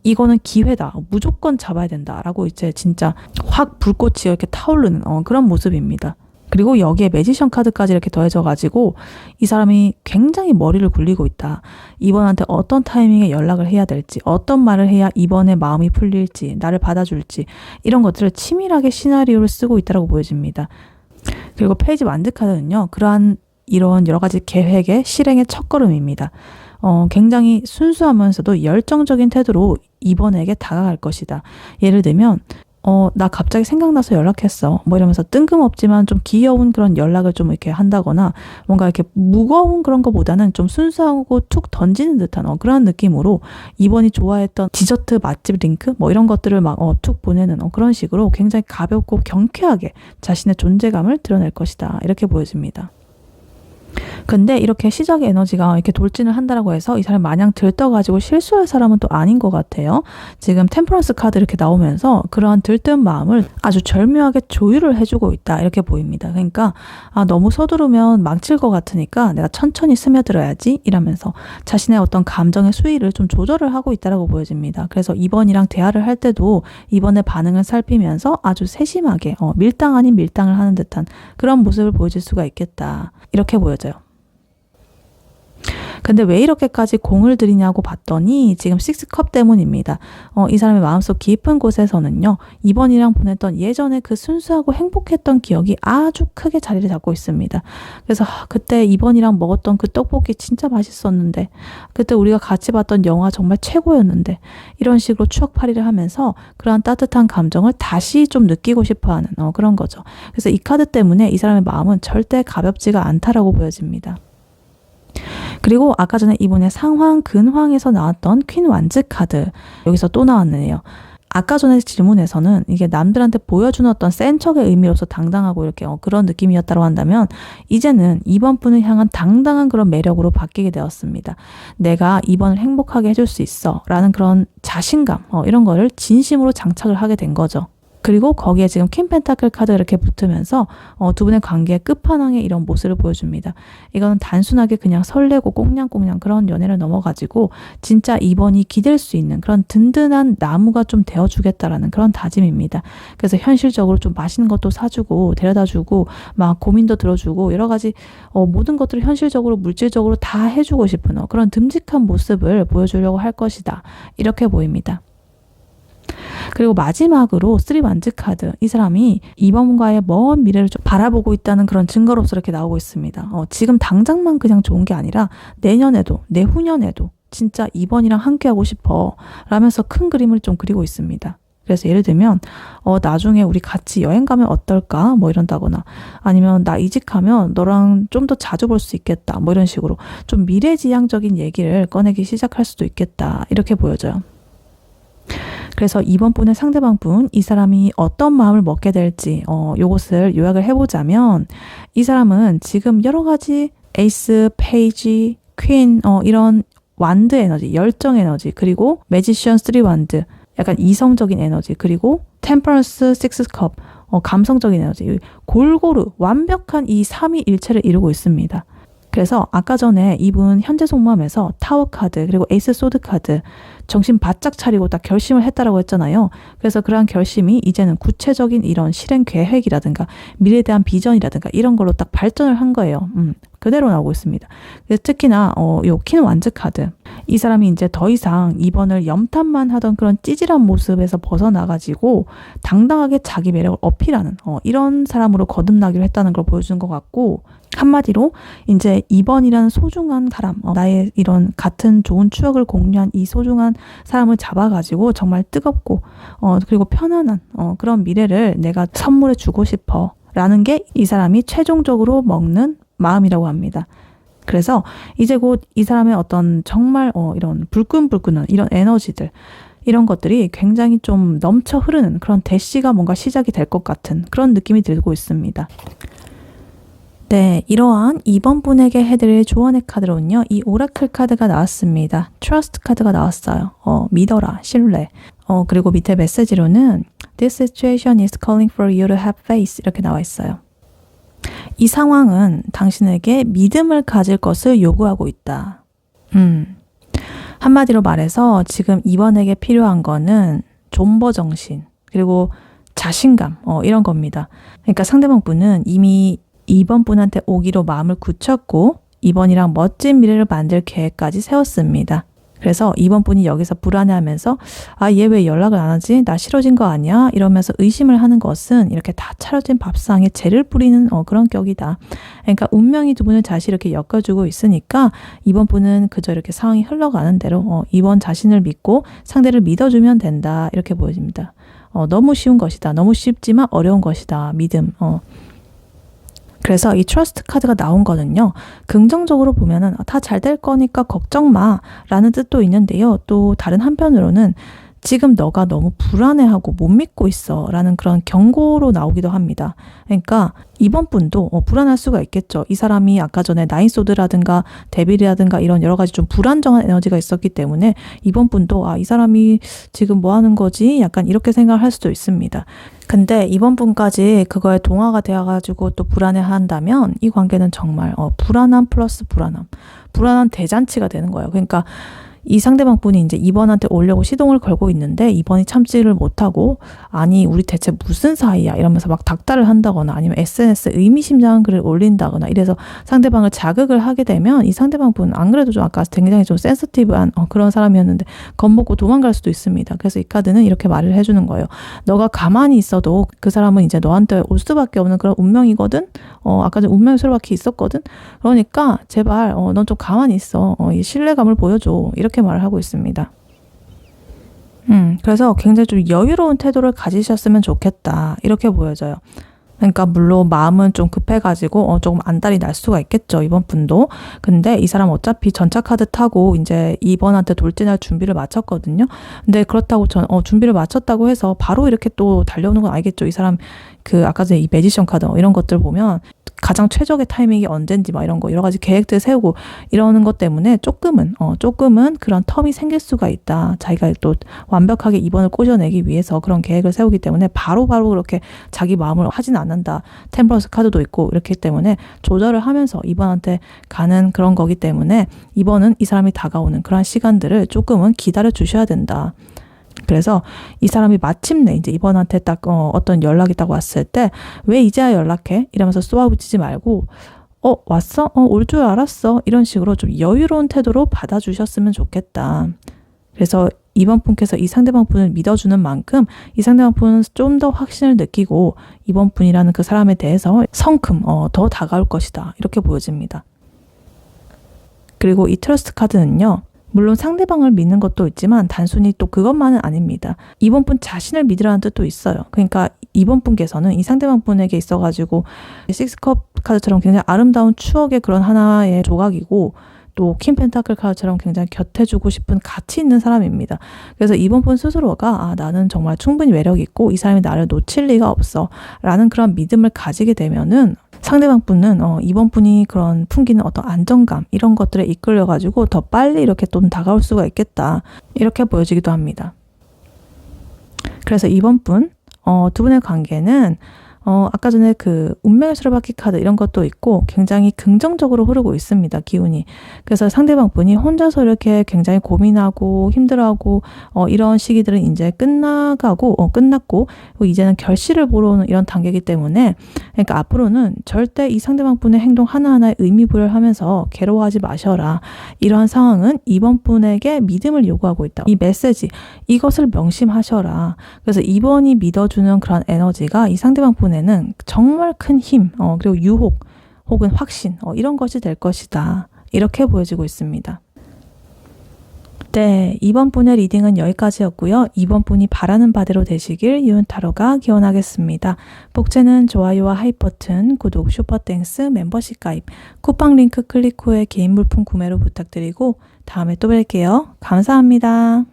이거는 기회다, 무조건 잡아야 된다라고 이제 진짜 확 불꽃이 이렇게 타오르는 그런 모습입니다. 그리고 여기에 매지션 카드까지 이렇게 더해져가지고 이 사람이 굉장히 머리를 굴리고 있다. 이번한테 어떤 타이밍에 연락을 해야 될지, 어떤 말을 해야 이번에 마음이 풀릴지, 나를 받아줄지 이런 것들을 치밀하게 시나리오를 쓰고 있다고 보여집니다. 그리고 페이지 완드 카드는요, 그러한 이런 여러 가지 계획의 실행의 첫걸음입니다. 굉장히 순수하면서도 열정적인 태도로 2번에게 다가갈 것이다. 예를 들면 나 갑자기 생각나서 연락했어. 뭐 이러면서 뜬금없지만 좀 귀여운 그런 연락을 좀 이렇게 한다거나 뭔가 이렇게 무거운 그런 것보다는 좀 순수하고 툭 던지는 듯한 그런 느낌으로 2번이 좋아했던 디저트 맛집 링크 뭐 이런 것들을 막 툭 보내는 그런 식으로 굉장히 가볍고 경쾌하게 자신의 존재감을 드러낼 것이다. 이렇게 보여집니다. 근데 이렇게 시작의 에너지가 이렇게 돌진을 한다라고 해서 이 사람이 마냥 들떠가지고 실수할 사람은 또 아닌 것 같아요. 지금 템퍼런스 카드 이렇게 나오면서 그러한 들뜬 마음을 아주 절묘하게 조율을 해주고 있다. 이렇게 보입니다. 그러니까 너무 서두르면 망칠 것 같으니까 내가 천천히 스며들어야지 이러면서 자신의 어떤 감정의 수위를 좀 조절을 하고 있다라고 보여집니다. 그래서 2번이랑 대화를 할 때도 2번의 반응을 살피면서 아주 세심하게 밀당 아닌 밀당을 하는 듯한 그런 모습을 보여줄 수가 있겠다. 이렇게 보여져요. 근데 왜 이렇게까지 공을 들이냐고 봤더니 지금 6컵 때문입니다. 이 사람의 마음속 깊은 곳에서는요. 2번이랑 보냈던 예전에 그 순수하고 행복했던 기억이 아주 크게 자리를 잡고 있습니다. 그래서 그때 2번이랑 먹었던 그 떡볶이 진짜 맛있었는데 그때 우리가 같이 봤던 영화 정말 최고였는데 이런 식으로 추억팔이를 하면서 그러한 따뜻한 감정을 다시 좀 느끼고 싶어하는 그런 거죠. 그래서 이 카드 때문에 이 사람의 마음은 절대 가볍지가 않다라고 보여집니다. 그리고 아까 전에 이번에 상황, 근황에서 나왔던 퀸 완즈 카드 여기서 또 나왔네요. 아까 전에 질문에서는 이게 남들한테 보여주는 어떤 센 척의 의미로서 당당하고 이렇게 그런 느낌이었다고 한다면 이제는 2번 분을 향한 당당한 그런 매력으로 바뀌게 되었습니다. 내가 2번을 행복하게 해줄 수 있어 라는 그런 자신감 이런 거를 진심으로 장착을 하게 된 거죠. 그리고 거기에 지금 퀸 펜타클 카드 이렇게 붙으면서 두 분의 관계의 끝판왕의 이런 모습을 보여줍니다. 이거는 단순하게 그냥 설레고 꽁냥꽁냥 그런 연애를 넘어가지고 진짜 2번이 기댈 수 있는 그런 든든한 나무가 좀 되어주겠다라는 그런 다짐입니다. 그래서 현실적으로 좀 맛있는 것도 사주고 데려다주고 막 고민도 들어주고 여러 가지 모든 것들을 현실적으로 물질적으로 다 해주고 싶은 그런 듬직한 모습을 보여주려고 할 것이다. 이렇게 보입니다. 그리고 마지막으로 3 완즈 카드 이 사람이 2번과의 먼 미래를 좀 바라보고 있다는 그런 증거로서 이렇게 나오고 있습니다. 지금 당장만 그냥 좋은 게 아니라 내년에도 내후년에도 진짜 2번이랑 함께하고 싶어 라면서 큰 그림을 좀 그리고 있습니다. 그래서 예를 들면 나중에 우리 같이 여행 가면 어떨까 뭐 이런다거나 아니면 나 이직하면 너랑 좀 더 자주 볼 수 있겠다 뭐 이런 식으로 좀 미래지향적인 얘기를 꺼내기 시작할 수도 있겠다 이렇게 보여져요. 그래서 2번 분의 상대방 분, 이 사람이 어떤 마음을 먹게 될지 요것을 요약을 해보자면 이 사람은 지금 여러 가지 에이스, 페이지, 퀸 이런 완드 에너지, 열정 에너지 그리고 매지션 3 완드 약간 이성적인 에너지 그리고 템퍼런스 6컵 감성적인 에너지 골고루 완벽한 이 3위일체를 이루고 있습니다. 그래서 아까 전에 이분 현재 속마음에서 타워 카드 그리고 에이스 소드 카드 정신 바짝 차리고 딱 결심을 했다라고 했잖아요. 그래서 그러한 결심이 이제는 구체적인 이런 실행 계획이라든가 미래에 대한 비전이라든가 이런 걸로 딱 발전을 한 거예요. 그대로 나오고 있습니다. 그래서 특히나 요 퀸 완즈 카드 이 사람이 이제 더 이상 2번을 염탐만 하던 그런 찌질한 모습에서 벗어나가지고 당당하게 자기 매력을 어필하는 이런 사람으로 거듭나기로 했다는 걸 보여주는 것 같고 한마디로 이제 2번이라는 소중한 사람 나의 이런 같은 좋은 추억을 공유한 이 소중한 사람을 잡아가지고 정말 뜨겁고 그리고 편안한 그런 미래를 내가 선물해 주고 싶어 라는 게 이 사람이 최종적으로 먹는 마음이라고 합니다. 그래서 이제 곧 이 사람의 어떤 정말 이런 불끈불끈한 이런 에너지들 이런 것들이 굉장히 좀 넘쳐 흐르는 그런 대시가 뭔가 시작이 될 것 같은 그런 느낌이 들고 있습니다. 네, 이러한 2번 분에게 해드릴 조언의 카드로는요. 이 오라클 카드가 나왔습니다. 트러스트 카드가 나왔어요. 믿어라, 신뢰. 그리고 밑에 메시지로는 This situation is calling for you to have faith 이렇게 나와 있어요. 이 상황은 당신에게 믿음을 가질 것을 요구하고 있다. 한마디로 말해서 지금 2번에게 필요한 거는 존버 정신 그리고 자신감 이런 겁니다. 그러니까 상대방 분은 이미 2번 분한테 오기로 마음을 굳혔고 2번이랑 멋진 미래를 만들 계획까지 세웠습니다. 그래서 2번 분이 여기서 불안해하면서 아, 얘 왜 연락을 안 하지? 나 싫어진 거 아니야? 이러면서 의심을 하는 것은 이렇게 다 차려진 밥상에 재를 뿌리는 그런 격이다. 그러니까 운명이 두 분을 다시 이렇게 엮어주고 있으니까 2번 분은 그저 이렇게 상황이 흘러가는 대로 2번 자신을 믿고 상대를 믿어주면 된다. 이렇게 보여집니다. 너무 쉬운 것이다. 너무 쉽지만 어려운 것이다. 믿음. 그래서 이 트러스트 카드가 나온 거는요. 긍정적으로 보면은 다 잘 될 거니까 걱정 마 라는 뜻도 있는데요. 또 다른 한편으로는 지금 너가 너무 불안해하고 못 믿고 있어 라는 그런 경고로 나오기도 합니다. 그러니까 이번 분도 불안할 수가 있겠죠. 이 사람이 아까 전에 나인소드라든가 데빌이라든가 이런 여러 가지 좀 불안정한 에너지가 있었기 때문에 이번 분도 이 사람이 지금 뭐 하는 거지? 약간 이렇게 생각을 할 수도 있습니다. 근데 이번 분까지 그거에 동화가 되어가지고 또 불안해한다면 이 관계는 정말 불안함 플러스 불안한 대잔치가 되는 거예요. 그러니까 이 상대방 분이 이제 2번한테 오려고 시동을 걸고 있는데 2번이 참지를 못하고 아니 우리 대체 무슨 사이야 이러면서 막 닥달을 한다거나 아니면 SNS에 의미심장한 글을 올린다거나 이래서 상대방을 자극을 하게 되면 이 상대방 분 안 그래도 좀 아까 굉장히 좀 센시티브한 그런 사람이었는데 겁먹고 도망갈 수도 있습니다. 그래서 이 카드는 이렇게 말을 해주는 거예요. 너가 가만히 있어도 그 사람은 이제 너한테 올 수밖에 없는 그런 운명이거든. 아까 전 운명의 수레바퀴 있었거든. 그러니까 제발 넌 좀 가만히 있어. 이 신뢰감을 보여줘. 이렇게 말을 하고 있습니다. 그래서 굉장히 좀 여유로운 태도를 가지셨으면 좋겠다. 이렇게 보여져요. 그러니까 물론 마음은 좀 급해가지고 조금 안달이 날 수가 있겠죠. 이번 분도. 근데 이 사람 어차피 전차 카드 타고 이제 2번한테 돌진할 준비를 마쳤거든요. 근데 그렇다고 준비를 마쳤다고 해서 바로 이렇게 또 달려오는 건 아니겠죠. 이 사람 아까 전에 이 매지션 카드 이런 것들 보면 가장 최적의 타이밍이 언젠지 막 이런 거 여러 가지 계획들 세우고 이러는 것 때문에 조금은 그런 텀이 생길 수가 있다. 자기가 또 완벽하게 2번을 꼬셔내기 위해서 그런 계획을 세우기 때문에 바로바로 그렇게 자기 마음을 하진 않는다. 템퍼런스 카드도 있고 이렇기 때문에 조절을 하면서 2번한테 가는 그런 거기 때문에 2번은 이 사람이 다가오는 그런 시간들을 조금은 기다려 주셔야 된다. 그래서 이 사람이 마침내 이제 이번한테 딱 어떤 연락이 딱 왔을 때 왜 이제야 연락해? 이러면서 쏘아붙이지 말고 왔어? 올 줄 알았어. 이런 식으로 좀 여유로운 태도로 받아주셨으면 좋겠다. 그래서 이번 분께서 이 상대방 분을 믿어주는 만큼 이 상대방 분은 좀 더 확신을 느끼고 이번 분이라는 그 사람에 대해서 성큼 더 다가올 것이다. 이렇게 보여집니다. 그리고 이 트러스트 카드는요. 물론 상대방을 믿는 것도 있지만 단순히 또 그것만은 아닙니다. 이번 분 자신을 믿으라는 뜻도 있어요. 그러니까 이번 분께서는 이 상대방 분에게 있어가지고 식스컵 카드처럼 굉장히 아름다운 추억의 그런 하나의 조각이고 또 킹 펜타클 카드처럼 굉장히 곁해주고 싶은 가치 있는 사람입니다. 그래서 이번 분 스스로가 나는 정말 충분히 매력이 있고 이 사람이 나를 놓칠 리가 없어 라는 그런 믿음을 가지게 되면은 상대방 분은 이번 분이 그런 풍기는 어떤 안정감 이런 것들에 이끌려가지고 더 빨리 이렇게 좀 다가올 수가 있겠다. 이렇게 보여지기도 합니다. 그래서 이번 분, 두 분의 관계는 아까 전에 그 운명의 수레바퀴 카드 이런 것도 있고 굉장히 긍정적으로 흐르고 있습니다. 기운이. 그래서 상대방 분이 혼자서 이렇게 굉장히 고민하고 힘들어하고 이런 시기들은 이제 끝났고 이제는 결실을 보러 오는 이런 단계이기 때문에 그러니까 앞으로는 절대 이 상대방 분의 행동 하나하나에 의미부여를 하면서 괴로워하지 마셔라. 이러한 상황은 이번 분에게 믿음을 요구하고 있다. 이 메시지 이것을 명심하셔라. 그래서 이번이 믿어주는 그런 에너지가 이 상대방 분에는 정말 큰 힘, 그리고 유혹 혹은 확신 이런 것이 될 것이다. 이렇게 보여지고 있습니다. 네, 이번 분의 리딩은 여기까지였고요. 이번 분이 바라는 바대로 되시길 유은타로가 기원하겠습니다. 복제는 좋아요와 하이 버튼, 구독, 슈퍼땡스, 멤버십 가입, 쿠팡 링크 클릭 후에 개인 물품 구매로 부탁드리고 다음에 또 뵐게요. 감사합니다.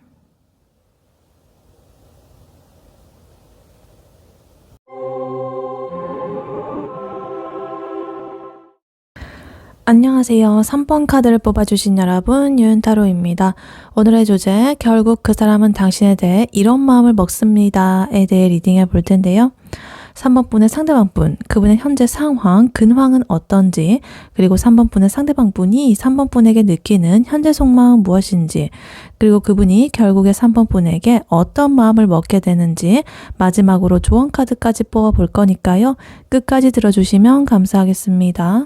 안녕하세요. 3번 카드를 뽑아주신 여러분, 유은타로입니다. 오늘의 주제, 결국 그 사람은 당신에 대해 이런 마음을 먹습니다에 대해 리딩해 볼 텐데요. 3번 분의 상대방 분, 그분의 현재 상황, 근황은 어떤지, 그리고 3번 분의 상대방 분이 3번 분에게 느끼는 현재 속마음은 무엇인지, 그리고 그분이 결국에 3번 분에게 어떤 마음을 먹게 되는지 마지막으로 조언 카드까지 뽑아 볼 거니까요. 끝까지 들어주시면 감사하겠습니다.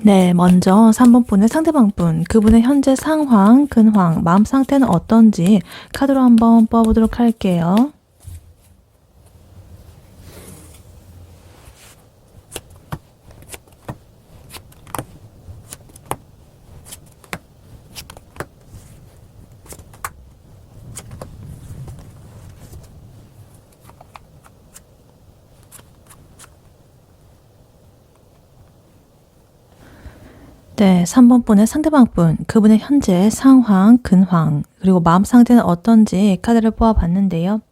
네, 먼저 3번 분의 상대방 분, 그분의 현재 상황, 근황, 마음 상태는 어떤지 카드로 한번 뽑아보도록 할게요. 네, 3번 분의 상대방 분, 그분의 현재 상황, 근황, 그리고 마음 상태는 어떤지 카드를 뽑아봤는데요.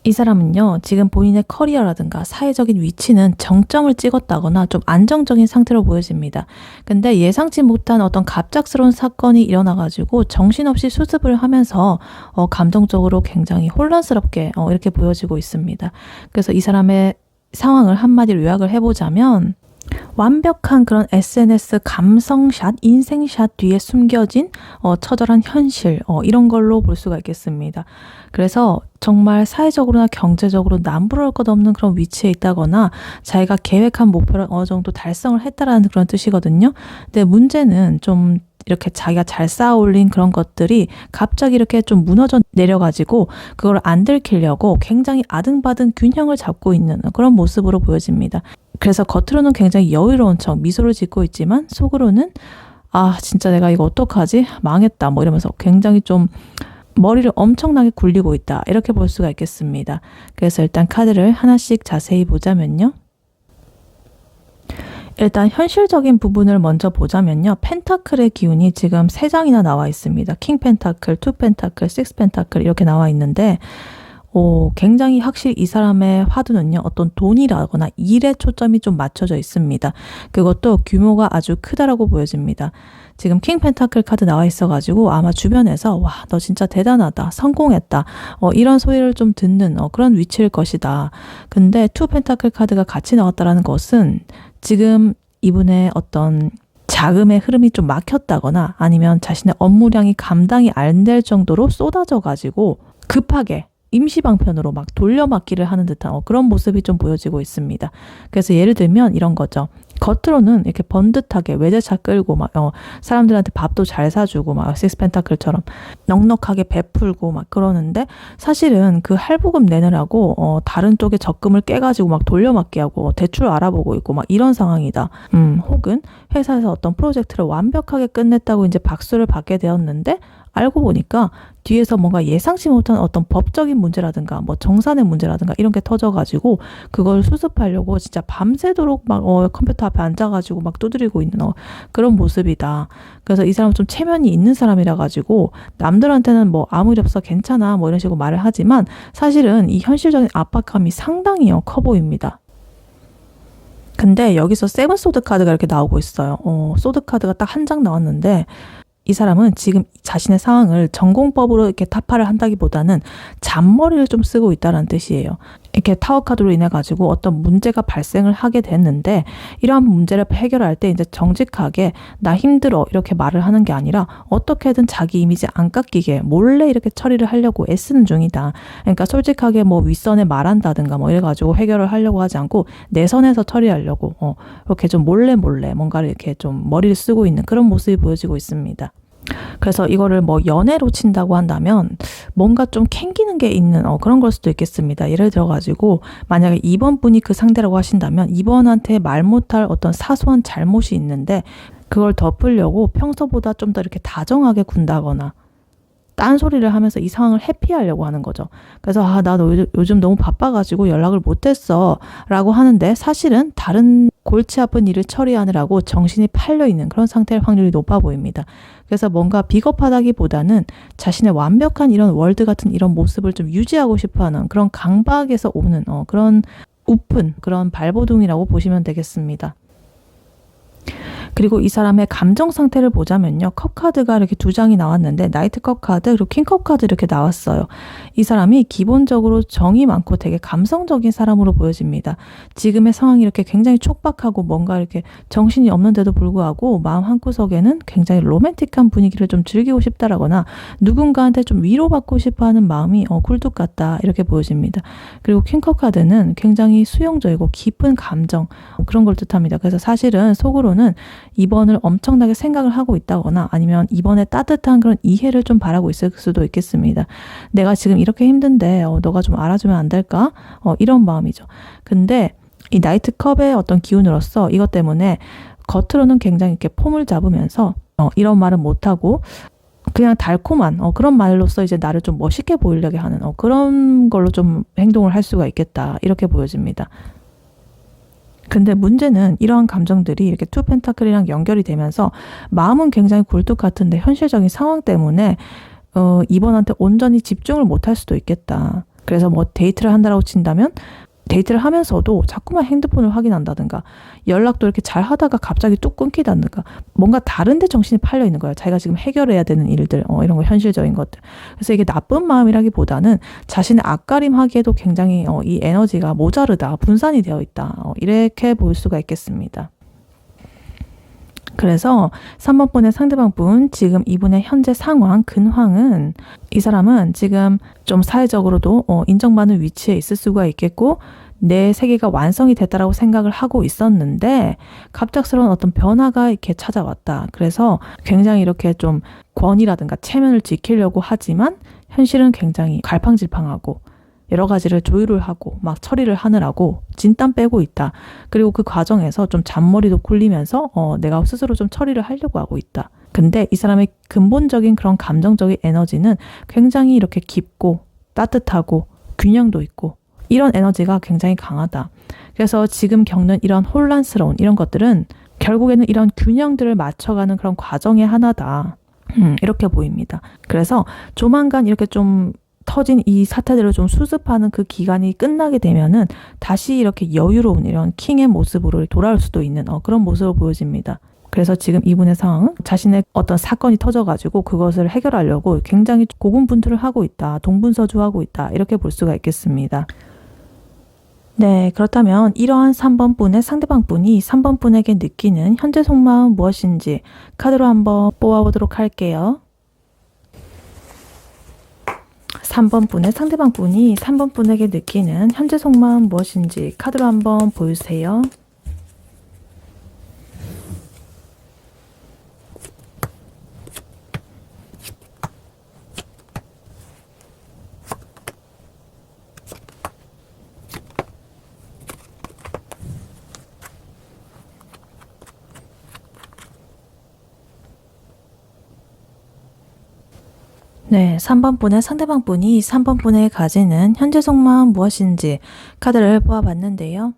이 사람은요, 지금 본인의 커리어라든가 사회적인 위치는 정점을 찍었다거나 좀 안정적인 상태로 보여집니다. 근데 예상치 못한 어떤 갑작스러운 사건이 일어나가지고 정신없이 수습을 하면서 감정적으로 굉장히 혼란스럽게 이렇게 보여지고 있습니다. 그래서 이 사람의 상황을 한마디로 요약을 해보자면 완벽한 그런 SNS 감성샷, 인생샷 뒤에 숨겨진 처절한 현실 이런 걸로 볼 수가 있겠습니다. 그래서 정말 사회적으로나 경제적으로 남부러울 것 없는 그런 위치에 있다거나 자기가 계획한 목표를 어느 정도 달성을 했다라는 그런 뜻이거든요. 근데 문제는 좀 이렇게 자기가 잘 쌓아 올린 그런 것들이 갑자기 이렇게 좀 무너져 내려가지고 그걸 안 들키려고 굉장히 아등바등 균형을 잡고 있는 그런 모습으로 보여집니다. 그래서 겉으로는 굉장히 여유로운 척 미소를 짓고 있지만 속으로는 아 진짜 내가 이거 어떡하지? 망했다 뭐 이러면서 굉장히 좀 머리를 엄청나게 굴리고 있다 이렇게 볼 수가 있겠습니다. 그래서 일단 카드를 하나씩 자세히 보자면요. 일단 현실적인 부분을 먼저 보자면요. 펜타클의 기운이 지금 3장이나 나와 있습니다. 킹 펜타클, 투 펜타클, 식스 펜타클 이렇게 나와 있는데 굉장히 확실히 이 사람의 화두는요. 어떤 돈이라거나 일에 초점이 좀 맞춰져 있습니다. 그것도 규모가 아주 크다라고 보여집니다. 지금 킹 펜타클 카드 나와 있어가지고 아마 주변에서 와, 너 진짜 대단하다, 성공했다 이런 소리를 좀 듣는 그런 위치일 것이다. 근데 투 펜타클 카드가 같이 나왔다라는 것은 지금 이분의 어떤 자금의 흐름이 좀 막혔다거나 아니면 자신의 업무량이 감당이 안 될 정도로 쏟아져가지고 급하게 임시방편으로 막 돌려막기를 하는 듯한 그런 모습이 좀 보여지고 있습니다. 그래서 예를 들면 이런 거죠. 겉으로는 이렇게 번듯하게 외제차 끌고 막 사람들한테 밥도 잘 사주고 막 식스 펜타클처럼 넉넉하게 베풀고 막 그러는데 사실은 그 할부금 내느라고 다른 쪽에 적금을 깨가지고 막 돌려막기 하고 대출 알아보고 있고 막 이런 상황이다. 혹은 회사에서 어떤 프로젝트를 완벽하게 끝냈다고 이제 박수를 받게 되었는데 알고 보니까 뒤에서 뭔가 예상치 못한 어떤 법적인 문제라든가 뭐 정산의 문제라든가 이런 게 터져가지고 그걸 수습하려고 진짜 밤새도록 막 컴퓨터 앞에 앉아가지고 막 두드리고 있는 그런 모습이다. 그래서 이 사람은 좀 체면이 있는 사람이라 가지고 남들한테는 뭐 아무 일 없어 괜찮아 뭐 이런 식으로 말을 하지만 사실은 이 현실적인 압박감이 상당히 커 보입니다. 근데 여기서 세븐 소드 카드가 이렇게 나오고 있어요. 소드 카드가 딱 한 장 나왔는데 이 사람은 지금 자신의 상황을 전공법으로 이렇게 타파를 한다기보다는 잔머리를 좀 쓰고 있다는 뜻이에요. 이렇게 타워 카드로 인해 가지고 어떤 문제가 발생을 하게 됐는데 이러한 문제를 해결할 때 이제 정직하게 나 힘들어 이렇게 말을 하는 게 아니라 어떻게든 자기 이미지 안 깎이게 몰래 이렇게 처리를 하려고 애쓰는 중이다. 그러니까 솔직하게 뭐 윗선에 말한다든가 뭐 이래가지고 해결을 하려고 하지 않고 내 선에서 처리하려고 이렇게 좀 몰래 뭔가를 이렇게 좀 머리를 쓰고 있는 그런 모습이 보여지고 있습니다. 그래서 이거를 뭐 연애로 친다고 한다면 뭔가 좀 캥기는 게 있는 그런 걸 수도 있겠습니다. 예를 들어가지고 만약에 2번 분이 그 상대라고 하신다면 2번한테 말 못할 어떤 사소한 잘못이 있는데 그걸 덮으려고 평소보다 좀 더 이렇게 다정하게 군다거나 딴소리를 하면서 이 상황을 회피하려고 하는 거죠. 그래서 나 요즘 너무 바빠가지고 연락을 못했어 라고 하는데 사실은 다른 골치 아픈 일을 처리하느라고 정신이 팔려있는 그런 상태일 확률이 높아 보입니다. 그래서 뭔가 비겁하다기보다는 자신의 완벽한 이런 월드 같은 이런 모습을 좀 유지하고 싶어하는 그런 강박에서 오는 그런 우픈 그런 발버둥이라고 보시면 되겠습니다. 그리고 이 사람의 감정 상태를 보자면요. 컵 카드가 이렇게 두 장이 나왔는데 나이트 컵 카드 그리고 킹 컵 카드 이렇게 나왔어요. 이 사람이 기본적으로 정이 많고 되게 감성적인 사람으로 보여집니다. 지금의 상황이 이렇게 굉장히 촉박하고 뭔가 이렇게 정신이 없는데도 불구하고 마음 한구석에는 굉장히 로맨틱한 분위기를 좀 즐기고 싶다라거나 누군가한테 좀 위로받고 싶어하는 마음이 굴뚝 같다 이렇게 보여집니다. 그리고 킹 컵 카드는 굉장히 수용적이고 깊은 감정 그런 걸 뜻합니다. 그래서 사실은 속으로는 이번을 엄청나게 생각을 하고 있다거나 아니면 이번에 따뜻한 그런 이해를 좀 바라고 있을 수도 있겠습니다. 내가 지금 이렇게 힘든데 너가 좀 알아주면 안 될까? 이런 마음이죠. 근데 이 나이트 컵의 어떤 기운으로서 이것 때문에 겉으로는 굉장히 이렇게 폼을 잡으면서 이런 말은 못하고 그냥 달콤한 그런 말로써 이제 나를 좀 멋있게 보이려게 하는 그런 걸로 좀 행동을 할 수가 있겠다 이렇게 보여집니다. 근데 문제는 이러한 감정들이 이렇게 투 펜타클이랑 연결이 되면서 마음은 굉장히 굴뚝 같은데 현실적인 상황 때문에 이번한테 온전히 집중을 못할 수도 있겠다. 그래서 뭐 데이트를 한다라고 친다면 데이트를 하면서도 자꾸만 핸드폰을 확인한다든가 연락도 이렇게 잘 하다가 갑자기 뚝 끊기다든가 뭔가 다른 데 정신이 팔려 있는 거예요. 자기가 지금 해결해야 되는 일들 이런 거 현실적인 것들. 그래서 이게 나쁜 마음이라기보다는 자신의 앞가림하기에도 굉장히 이 에너지가 모자르다. 분산이 되어 있다. 이렇게 볼 수가 있겠습니다. 그래서 3번 분의 상대방 분, 지금 이분의 현재 상황, 근황은 이 사람은 지금 좀 사회적으로도 인정받는 위치에 있을 수가 있겠고 내 세계가 완성이 됐다라고 생각을 하고 있었는데 갑작스러운 어떤 변화가 이렇게 찾아왔다. 그래서 굉장히 이렇게 좀 권위라든가 체면을 지키려고 하지만 현실은 굉장히 갈팡질팡하고 여러 가지를 조율을 하고 막 처리를 하느라고 진땀 빼고 있다. 그리고 그 과정에서 좀 잔머리도 굴리면서 내가 스스로 좀 처리를 하려고 하고 있다. 근데 이 사람의 근본적인 그런 감정적인 에너지는 굉장히 이렇게 깊고 따뜻하고 균형도 있고 이런 에너지가 굉장히 강하다. 그래서 지금 겪는 이런 혼란스러운 이런 것들은 결국에는 이런 균형들을 맞춰가는 그런 과정의 하나다. 이렇게 보입니다. 그래서 조만간 이렇게 좀 터진 이 사태들을 좀 수습하는 그 기간이 끝나게 되면은 다시 이렇게 여유로운 이런 킹의 모습으로 돌아올 수도 있는 그런 모습으로 보여집니다. 그래서 지금 이분의 상황은 자신의 어떤 사건이 터져가지고 그것을 해결하려고 굉장히 고군분투를 하고 있다. 동분서주하고 있다. 이렇게 볼 수가 있겠습니다. 네, 그렇다면 이러한 3번 분의 상대방 분이 3번 분에게 느끼는 현재 속마음 무엇인지 카드로 한번 뽑아보도록 할게요. 3번 분의 상대방 분이 3번 분에게 느끼는 현재 속마음 무엇인지 카드로 한번 보여주세요. 네, 3번 분의 상대방 분이 3번 분에게 가지는 현재 속마음 무엇인지 카드를 뽑아봤는데요.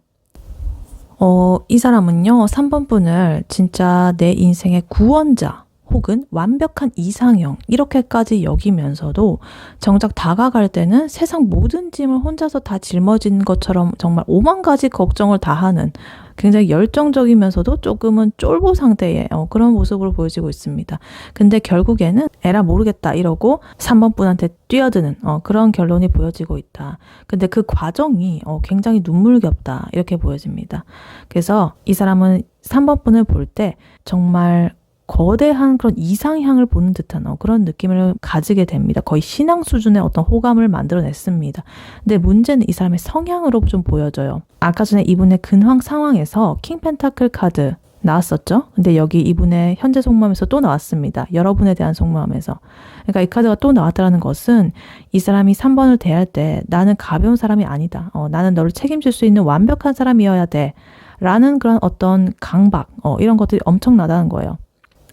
이 사람은요, 3번 분을 진짜 내 인생의 구원자 혹은 완벽한 이상형 이렇게까지 여기면서도 정작 다가갈 때는 세상 모든 짐을 혼자서 다 짊어지는 것처럼 정말 오만 가지 걱정을 다 하는 굉장히 열정적이면서도 조금은 쫄보 상태의 그런 모습으로 보여지고 있습니다. 근데 결국에는 에라 모르겠다 이러고 3번 분한테 뛰어드는 그런 결론이 보여지고 있다. 근데 그 과정이 굉장히 눈물겹다 이렇게 보여집니다. 그래서 이 사람은 3번 분을 볼 때 정말 거대한 그런 이상향을 보는 듯한 그런 느낌을 가지게 됩니다. 거의 신앙 수준의 어떤 호감을 만들어냈습니다. 근데 문제는 이 사람의 성향으로 좀 보여져요. 아까 전에 이분의 근황 상황에서 킹 펜타클 카드 나왔었죠? 근데 여기 이분의 현재 속마음에서 또 나왔습니다. 여러분에 대한 속마음에서. 그러니까 이 카드가 또 나왔다는 것은 이 사람이 3번을 대할 때 나는 가벼운 사람이 아니다. 나는 너를 책임질 수 있는 완벽한 사람이어야 돼. 라는 그런 어떤 강박, 이런 것들이 엄청나다는 거예요.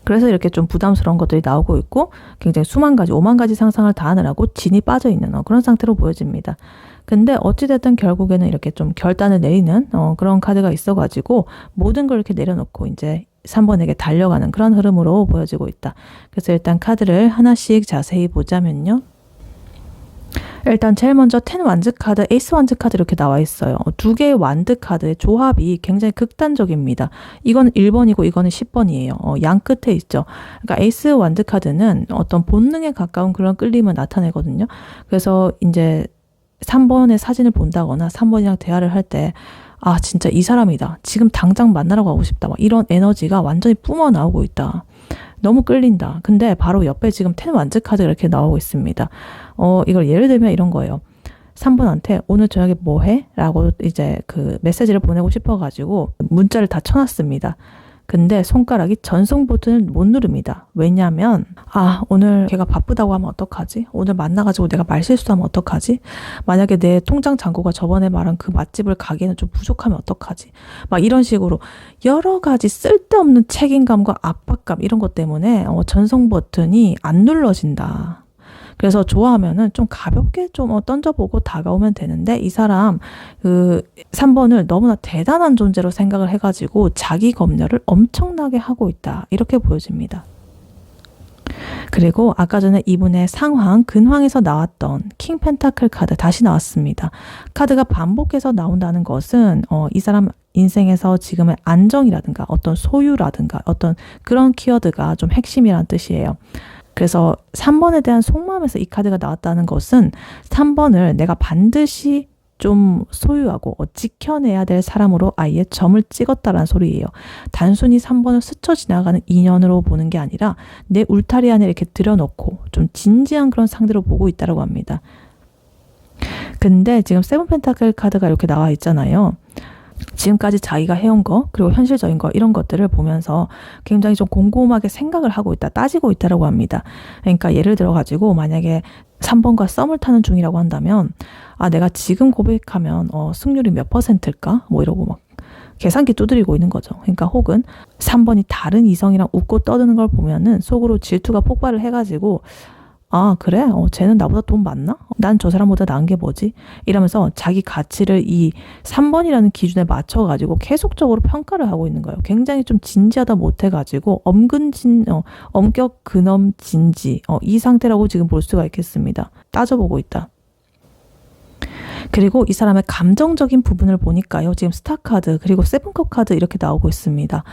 그래서 이렇게 좀 부담스러운 것들이 나오고 있고 굉장히 수만 가지, 오만 가지 상상을 다 하느라고 진이 빠져 있는 그런 상태로 보여집니다. 근데 어찌됐든 결국에는 이렇게 좀 결단을 내리는 그런 카드가 있어가지고 모든 걸 이렇게 내려놓고 이제 3번에게 달려가는 그런 흐름으로 보여지고 있다. 그래서 일단 카드를 하나씩 자세히 보자면요. 일단 제일 먼저 10 완즈 카드, 에이스 완즈 카드 이렇게 나와 있어요. 두 개의 완드 카드의 조합이 굉장히 극단적입니다. 이건 1번이고 이거는 10번이에요. 양 끝에 있죠. 그러니까 에이스 완드 카드는 어떤 본능에 가까운 그런 끌림을 나타내거든요. 그래서 이제 3번의 사진을 본다거나 3번이랑 대화를 할 때 아, 진짜 이 사람이다. 지금 당장 만나러 가고 싶다. 막 이런 에너지가 완전히 뿜어 나오고 있다. 너무 끌린다. 근데 바로 옆에 지금 10 완즈 카드가 이렇게 나오고 있습니다. 이걸 예를 들면 이런 거예요. 3번한테 오늘 저녁에 뭐 해? 라고 이제 그 메시지를 보내고 싶어가지고 문자를 다 쳐놨습니다. 근데 손가락이 전송 버튼을 못 누릅니다. 왜냐면 오늘 걔가 바쁘다고 하면 어떡하지? 오늘 만나가지고 내가 말실수하면 어떡하지? 만약에 내 통장 잔고가 저번에 말한 그 맛집을 가기에는 좀 부족하면 어떡하지? 막 이런 식으로 여러 가지 쓸데없는 책임감과 압박감 이런 것 때문에 전송 버튼이 안 눌러진다. 그래서 좋아하면은 좀 가볍게 좀 던져보고 다가오면 되는데 이 사람 그 3번을 너무나 대단한 존재로 생각을 해가지고 자기 검열을 엄청나게 하고 있다. 이렇게 보여집니다. 그리고 아까 전에 이분의 상황, 근황에서 나왔던 킹 펜타클 카드 다시 나왔습니다. 카드가 반복해서 나온다는 것은 이 사람 인생에서 지금의 안정이라든가 어떤 소유라든가 어떤 그런 키워드가 좀 핵심이라는 뜻이에요. 그래서 3번에 대한 속마음에서 이 카드가 나왔다는 것은 3번을 내가 반드시 좀 소유하고 지켜내야 될 사람으로 아예 점을 찍었다라는 소리예요. 단순히 3번을 스쳐 지나가는 인연으로 보는 게 아니라 내 울타리 안에 이렇게 들여놓고 좀 진지한 그런 상대로 보고 있다고 합니다. 근데 지금 세븐 펜타클 카드가 이렇게 나와 있잖아요. 지금까지 자기가 해온 거 그리고 현실적인 거 이런 것들을 보면서 굉장히 좀 곰곰하게 생각을 하고 있다, 따지고 있다라고 합니다. 그러니까 예를 들어 가지고 만약에 3번과 썸을 타는 중이라고 한다면 내가 지금 고백하면 승률이 몇 %일까? 뭐 이러고 막 계산기 두드리고 있는 거죠. 그러니까 혹은 3번이 다른 이성이랑 웃고 떠드는 걸 보면은 속으로 질투가 폭발을 해가지고 그래? 쟤는 나보다 돈 많나? 난 저 사람보다 나은 게 뭐지? 이러면서 자기 가치를 이 3번이라는 기준에 맞춰가지고 계속적으로 평가를 하고 있는 거예요. 굉장히 좀 진지하다 못해가지고 엄격 근엄 진지 이 상태라고 지금 볼 수가 있겠습니다. 따져보고 있다. 그리고 이 사람의 감정적인 부분을 보니까요. 지금 스타카드 그리고 세븐컵 카드 이렇게 나오고 있습니다.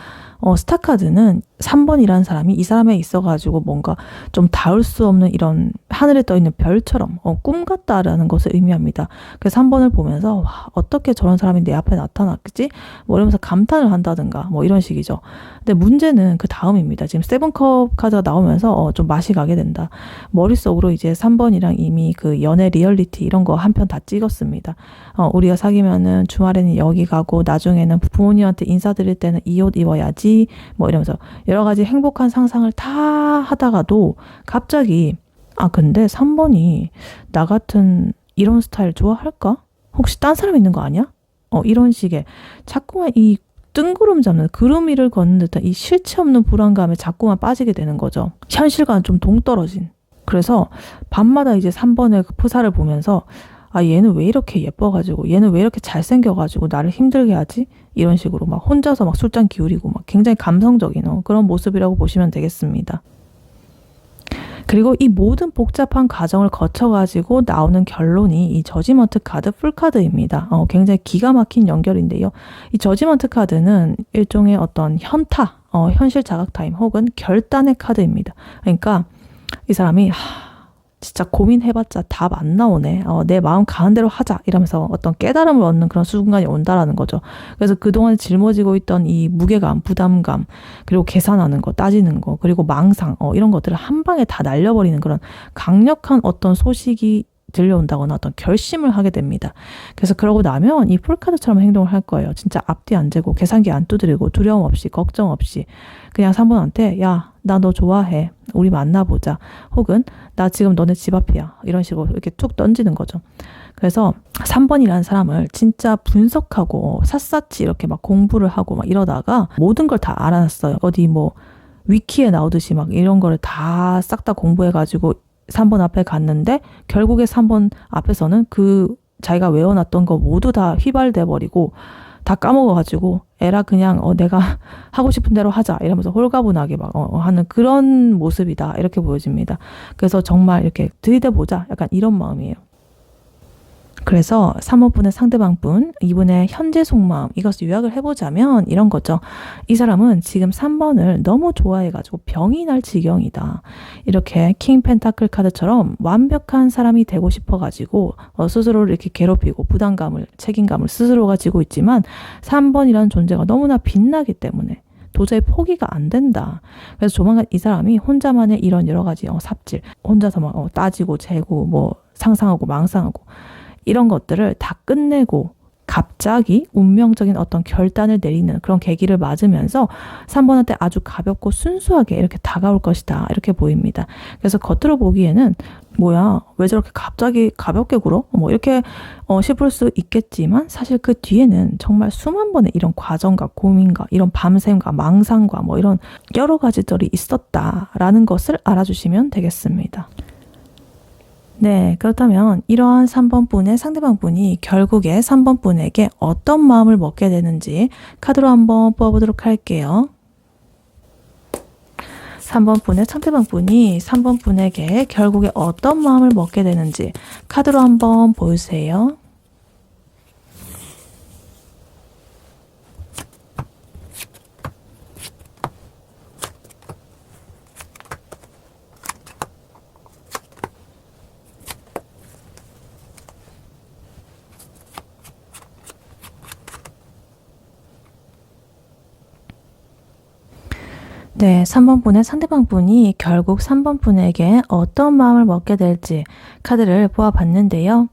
스타카드는 3번이라는 사람이 이 사람에 있어가지고 뭔가 좀 닿을 수 없는 이런 하늘에 떠있는 별처럼 꿈 같다라는 것을 의미합니다. 그래서 3번을 보면서 와, 어떻게 저런 사람이 내 앞에 나타났겠지? 뭐 이러면서 감탄을 한다든가 뭐 이런 식이죠. 근데 문제는 그 다음입니다. 지금 세븐컵 카드가 나오면서 좀 맛이 가게 된다. 머릿속으로 이제 3번이랑 이미 그 연애 리얼리티 이런 거 한 편 다 찍었습니다. 우리가 사귀면은 주말에는 여기 가고 나중에는 부모님한테 인사드릴 때는 이 옷 입어야지 뭐 이러면서 여러 가지 행복한 상상을 다 하다가도 갑자기 근데 3번이 나 같은 이런 스타일 좋아할까? 혹시 딴 사람 있는 거 아니야? 이런 식의 자꾸만 이 뜬구름 잡는 구름 위를 걷는 듯한 이 실체 없는 불안감에 자꾸만 빠지게 되는 거죠. 현실과는 좀 동떨어진. 그래서 밤마다 이제 3번의 그 프사를 보면서 얘는 왜 이렇게 예뻐가지고 얘는 왜 이렇게 잘생겨가지고 나를 힘들게 하지? 이런 식으로 막 혼자서 막 술잔 기울이고 막 굉장히 감성적인 그런 모습이라고 보시면 되겠습니다. 그리고 이 모든 복잡한 과정을 거쳐가지고 나오는 결론이 이 저지먼트 카드 풀카드입니다. 굉장히 기가 막힌 연결인데요. 이 저지먼트 카드는 일종의 어떤 현타, 현실 자각 타임 혹은 결단의 카드입니다. 그러니까 이 사람이 진짜 고민해봤자 답 안 나오네. 내 마음 가는 대로 하자. 이러면서 어떤 깨달음을 얻는 그런 순간이 온다라는 거죠. 그래서 그동안 짊어지고 있던 이 무게감, 부담감, 그리고 계산하는 거, 따지는 거, 그리고 망상, 이런 것들을 한 방에 다 날려버리는 그런 강력한 어떤 소식이 들려온다거나 어떤 결심을 하게 됩니다. 그래서 그러고 나면 이 풀카드처럼 행동을 할 거예요. 진짜 앞뒤 안 재고 계산기 안 두드리고 두려움 없이 걱정 없이 그냥 3번한테 야, 나 너 좋아해. 우리 만나보자. 혹은 나 지금 너네 집 앞이야. 이런 식으로 이렇게 툭 던지는 거죠. 그래서 3번이라는 사람을 진짜 분석하고 샅샅이 이렇게 막 공부를 하고 막 이러다가 모든 걸 다 알아놨어요. 어디 뭐 위키에 나오듯이 막 이런 거를 다 싹 다 공부해가지고 3번 앞에 갔는데 결국에 3번 앞에서는 그 자기가 외워놨던 거 모두 다 휘발돼 버리고 다 까먹어가지고 에라 그냥 내가 하고 싶은 대로 하자 이러면서 홀가분하게 막 하는 그런 모습이다 이렇게 보여집니다. 그래서 정말 이렇게 들이대보자 약간 이런 마음이에요. 그래서 3번분의 상대방분, 이분의 현재 속마음, 이것을 요약을 해보자면 이런 거죠. 이 사람은 지금 3번을 너무 좋아해가지고 병이 날 지경이다. 이렇게 킹 펜타클 카드처럼 완벽한 사람이 되고 싶어가지고 스스로를 이렇게 괴롭히고 부담감을, 책임감을 스스로 가지고 있지만 3번이라는 존재가 너무나 빛나기 때문에 도저히 포기가 안 된다. 그래서 조만간 이 사람이 혼자만의 이런 여러 가지 삽질, 혼자서 막 따지고 재고 뭐 상상하고 망상하고 이런 것들을 다 끝내고 갑자기 운명적인 어떤 결단을 내리는 그런 계기를 맞으면서 3번한테 아주 가볍고 순수하게 이렇게 다가올 것이다. 이렇게 보입니다. 그래서 겉으로 보기에는 뭐야, 왜 저렇게 갑자기 가볍게 굴어? 뭐 이렇게 싶을 수 있겠지만 사실 그 뒤에는 정말 수만 번의 이런 과정과 고민과 이런 밤샘과 망상과 뭐 이런 여러 가지들이 있었다라는 것을 알아주시면 되겠습니다. 네, 그렇다면 이러한 3번 분의 상대방 분이 결국에 3번 분에게 어떤 마음을 먹게 되는지 카드로 한번 뽑아보도록 할게요. 3번 분의 상대방 분이 3번 분에게 결국에 어떤 마음을 먹게 되는지 카드로 한번 보여주세요. 네, 3번 분의 상대방 분이 결국 3번 분에게 어떤 마음을 먹게 될지 카드를 보아봤는데요.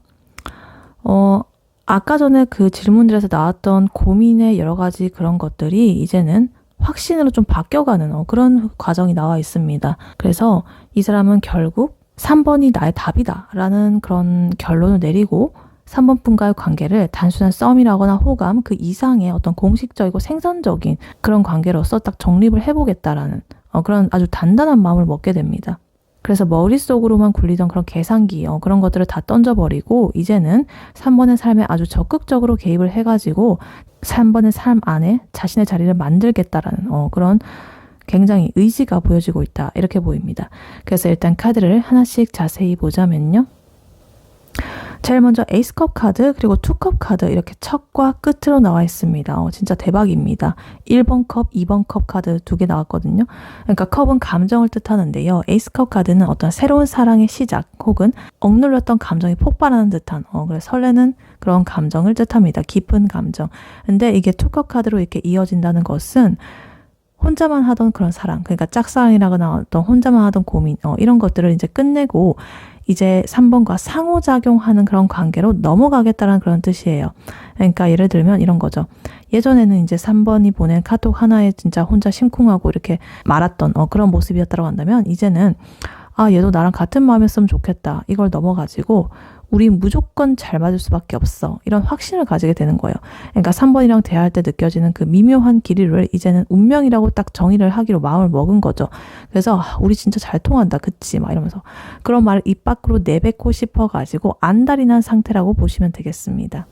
아까 전에 그 질문들에서 나왔던 고민의 여러 가지 그런 것들이 이제는 확신으로 좀 바뀌어가는 그런 과정이 나와 있습니다. 그래서 이 사람은 결국 3번이 나의 답이다 라는 그런 결론을 내리고 3번 분과의 관계를 단순한 썸이라거나 호감 그 이상의 어떤 공식적이고 생산적인 그런 관계로서 딱 정립을 해보겠다라는 그런 아주 단단한 마음을 먹게 됩니다. 그래서 머릿속으로만 굴리던 그런 계산기 그런 것들을 다 던져버리고 이제는 3번의 삶에 아주 적극적으로 개입을 해가지고 3번의 삶 안에 자신의 자리를 만들겠다라는 그런 굉장히 의지가 보여지고 있다 이렇게 보입니다. 그래서 일단 카드를 하나씩 자세히 보자면요. 제일 먼저 에이스컵 카드 그리고 투컵 카드 이렇게 첫과 끝으로 나와 있습니다. 진짜 대박입니다. 1번 컵, 2번 컵 카드 두 개 나왔거든요. 그러니까 컵은 감정을 뜻하는데요. 에이스컵 카드는 어떤 새로운 사랑의 시작 혹은 억눌렸던 감정이 폭발하는 듯한 그래서 설레는 그런 감정을 뜻합니다. 깊은 감정. 근데 이게 투컵 카드로 이렇게 이어진다는 것은 혼자만 하던 그런 사랑, 그러니까 짝사랑이라거나 어떤 혼자만 하던 고민 이런 것들을 이제 끝내고 이제 3번과 상호작용하는 그런 관계로 넘어가겠다는 그런 뜻이에요. 그러니까 예를 들면 이런 거죠. 예전에는 이제 3번이 보낸 카톡 하나에 진짜 혼자 심쿵하고 이렇게 말았던 그런 모습이었다고 한다면 이제는 얘도 나랑 같은 마음이었으면 좋겠다. 이걸 넘어가지고 우리 무조건 잘 맞을 수밖에 없어. 이런 확신을 가지게 되는 거예요. 그러니까 3번이랑 대화할 때 느껴지는 그 미묘한 길이를 이제는 운명이라고 딱 정의를 하기로 마음을 먹은 거죠. 그래서 우리 진짜 잘 통한다. 그치? 막 이러면서 그런 말을 입 밖으로 내뱉고 싶어가지고 안달이 난 상태라고 보시면 되겠습니다.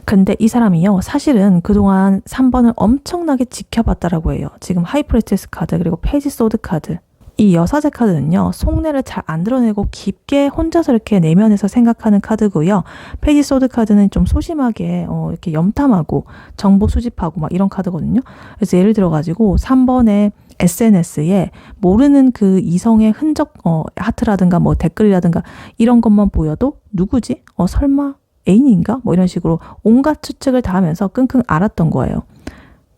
근데 이 사람이요. 사실은 그동안 3번을 엄청나게 지켜봤다라고 해요. 지금 하이프리스티스 카드 그리고 페이지 소드 카드. 이 여사제 카드는요. 속내를 잘 안 드러내고 깊게 혼자서 이렇게 내면에서 생각하는 카드고요. 페이지 소드 카드는 좀 소심하게 이렇게 염탐하고 정보 수집하고 막 이런 카드거든요. 그래서 예를 들어 가지고 3번의 SNS에 모르는 그 이성의 흔적 하트라든가 뭐 댓글이라든가 이런 것만 보여도 누구지? 설마 애인인가? 뭐 이런 식으로 온갖 추측을 다 하면서 끙끙 앓았던 거예요.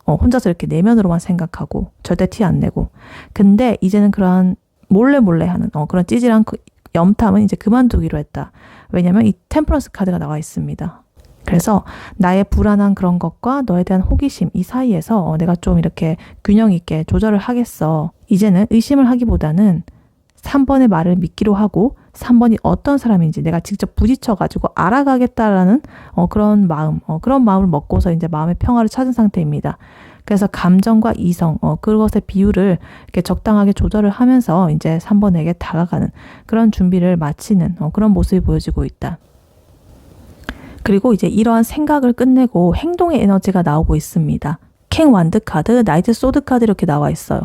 혼자서 이렇게 내면으로만 생각하고 절대 티 안 내고. 근데 이제는 그러한 몰래 하는 그런 찌질한 염탐은 이제 그만두기로 했다. 왜냐면 이 템퍼런스 카드가 나와 있습니다. 그래서 나의 불안한 그런 것과 너에 대한 호기심 이 사이에서 내가 좀 이렇게 균형 있게 조절을 하겠어. 이제는 의심을 하기보다는 3번의 말을 믿기로 하고 3번이 어떤 사람인지 내가 직접 부딪혀가지고 알아가겠다라는 그런 마음, 그런 마음을 먹고서 이제 마음의 평화를 찾은 상태입니다. 그래서 감정과 이성, 그것의 비율을 이렇게 적당하게 조절을 하면서 이제 3번에게 다가가는 그런 준비를 마치는 그런 모습이 보여지고 있다. 그리고 이제 이러한 생각을 끝내고 행동의 에너지가 나오고 있습니다. 킹 완드 카드, 나이트 소드 카드 이렇게 나와 있어요.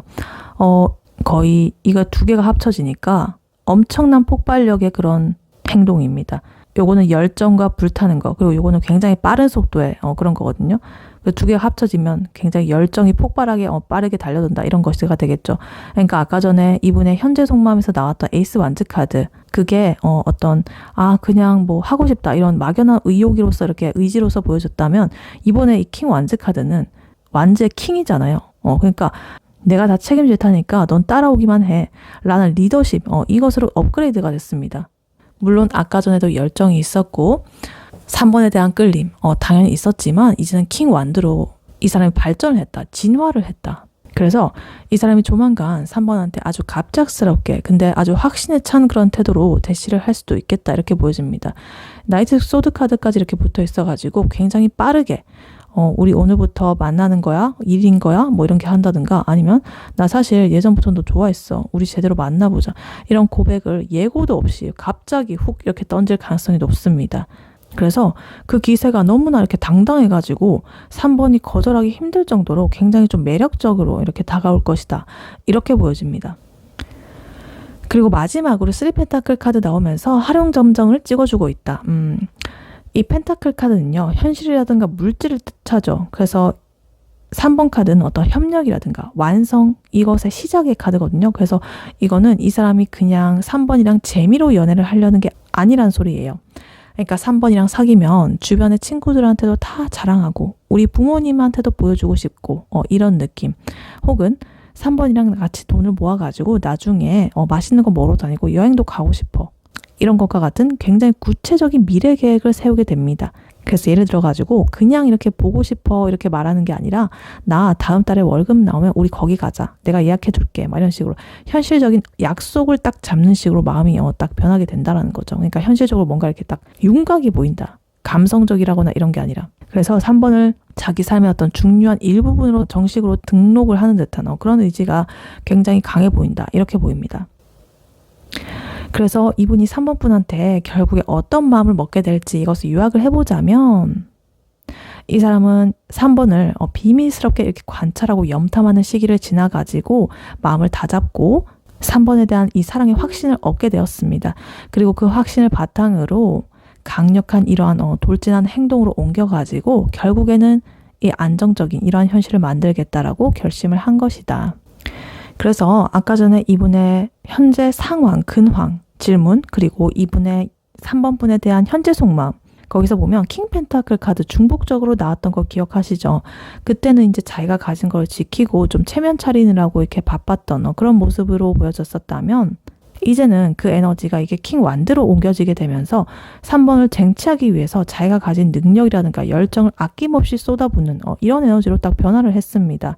거의 이거 두 개가 합쳐지니까 엄청난 폭발력의 그런 행동입니다. 요거는 열정과 불타는 거, 그리고 요거는 굉장히 빠른 속도의 그런 거거든요. 그 두 개가 합쳐지면 굉장히 열정이 폭발하게 빠르게 달려든다, 이런 것이 되겠죠. 그러니까 아까 전에 이분의 현재 속마음에서 나왔던 에이스 완즈 카드, 그게 어떤 그냥 뭐 하고 싶다 이런 막연한 의욕으로서 이렇게 의지로서 보여줬다면, 이번에 이 킹 완즈 카드는 완즈의 킹이잖아요. 그러니까 내가 다 책임질 테니까 넌 따라오기만 해 라는 리더십, 이것으로 업그레이드가 됐습니다. 물론 아까 전에도 열정이 있었고 3번에 대한 끌림 당연히 있었지만, 이제는 킹 완드로 이 사람이 발전을 했다, 진화를 했다. 그래서 이 사람이 조만간 3번한테 아주 갑작스럽게 근데 아주 확신에 찬 그런 태도로 대시를 할 수도 있겠다, 이렇게 보여집니다. 나이트 소드 카드까지 이렇게 붙어 있어가지고 굉장히 빠르게 우리 오늘부터 만나는 거야? 일인 거야? 뭐 이런 게 한다든가, 아니면 나 사실 예전부터 너 좋아했어, 우리 제대로 만나보자, 이런 고백을 예고도 없이 갑자기 훅 이렇게 던질 가능성이 높습니다. 그래서 그 기세가 너무나 이렇게 당당해가지고 3번이 거절하기 힘들 정도로 굉장히 좀 매력적으로 이렇게 다가올 것이다, 이렇게 보여집니다. 그리고 마지막으로 3 펜타클 카드 나오면서 활용 점정을 찍어주고 있다. 이 펜타클 카드는요, 현실이라든가 물질을 뜻하죠. 그래서 3번 카드는 어떤 협력이라든가 완성, 이것의 시작의 카드거든요. 그래서 이거는 이 사람이 그냥 3번이랑 재미로 연애를 하려는 게 아니란 소리예요. 그러니까 3번이랑 사귀면 주변의 친구들한테도 다 자랑하고 우리 부모님한테도 보여주고 싶고 이런 느낌. 혹은 3번이랑 같이 돈을 모아가지고 나중에 맛있는 거 먹으러 다니고 여행도 가고 싶어, 이런 것과 같은 굉장히 구체적인 미래 계획을 세우게 됩니다. 그래서 예를 들어가지고 그냥 이렇게 보고 싶어 이렇게 말하는 게 아니라, 나 다음 달에 월급 나오면 우리 거기 가자, 내가 예약해 둘게, 막 이런 식으로 현실적인 약속을 딱 잡는 식으로 마음이 딱 변하게 된다라는 거죠. 그러니까 현실적으로 뭔가 이렇게 딱 윤곽이 보인다, 감성적이라거나 이런 게 아니라. 그래서 3번을 자기 삶의 어떤 중요한 일부분으로 정식으로 등록을 하는 듯한 그런 의지가 굉장히 강해 보인다, 이렇게 보입니다. 그래서 이분이 3번 분한테 결국에 어떤 마음을 먹게 될지 이것을 요약을 해보자면, 이 사람은 3번을 비밀스럽게 이렇게 관찰하고 염탐하는 시기를 지나가지고 마음을 다잡고 3번에 대한 이 사랑의 확신을 얻게 되었습니다. 그리고 그 확신을 바탕으로 강력한 이러한 돌진한 행동으로 옮겨가지고 결국에는 이 안정적인 이러한 현실을 만들겠다라고 결심을 한 것이다. 그래서 아까 전에 이분의 현재 상황, 근황, 질문, 그리고 이분의 3번 분에 대한 현재 속마음, 거기서 보면 킹 펜타클 카드 중복적으로 나왔던 거 기억하시죠? 그때는 이제 자기가 가진 걸 지키고 좀 체면 차리느라고 이렇게 바빴던 그런 모습으로 보여졌었다면, 이제는 그 에너지가 이게 킹 완드로 옮겨지게 되면서 3번을 쟁취하기 위해서 자기가 가진 능력이라든가 열정을 아낌없이 쏟아붓는 이런 에너지로 딱 변화를 했습니다.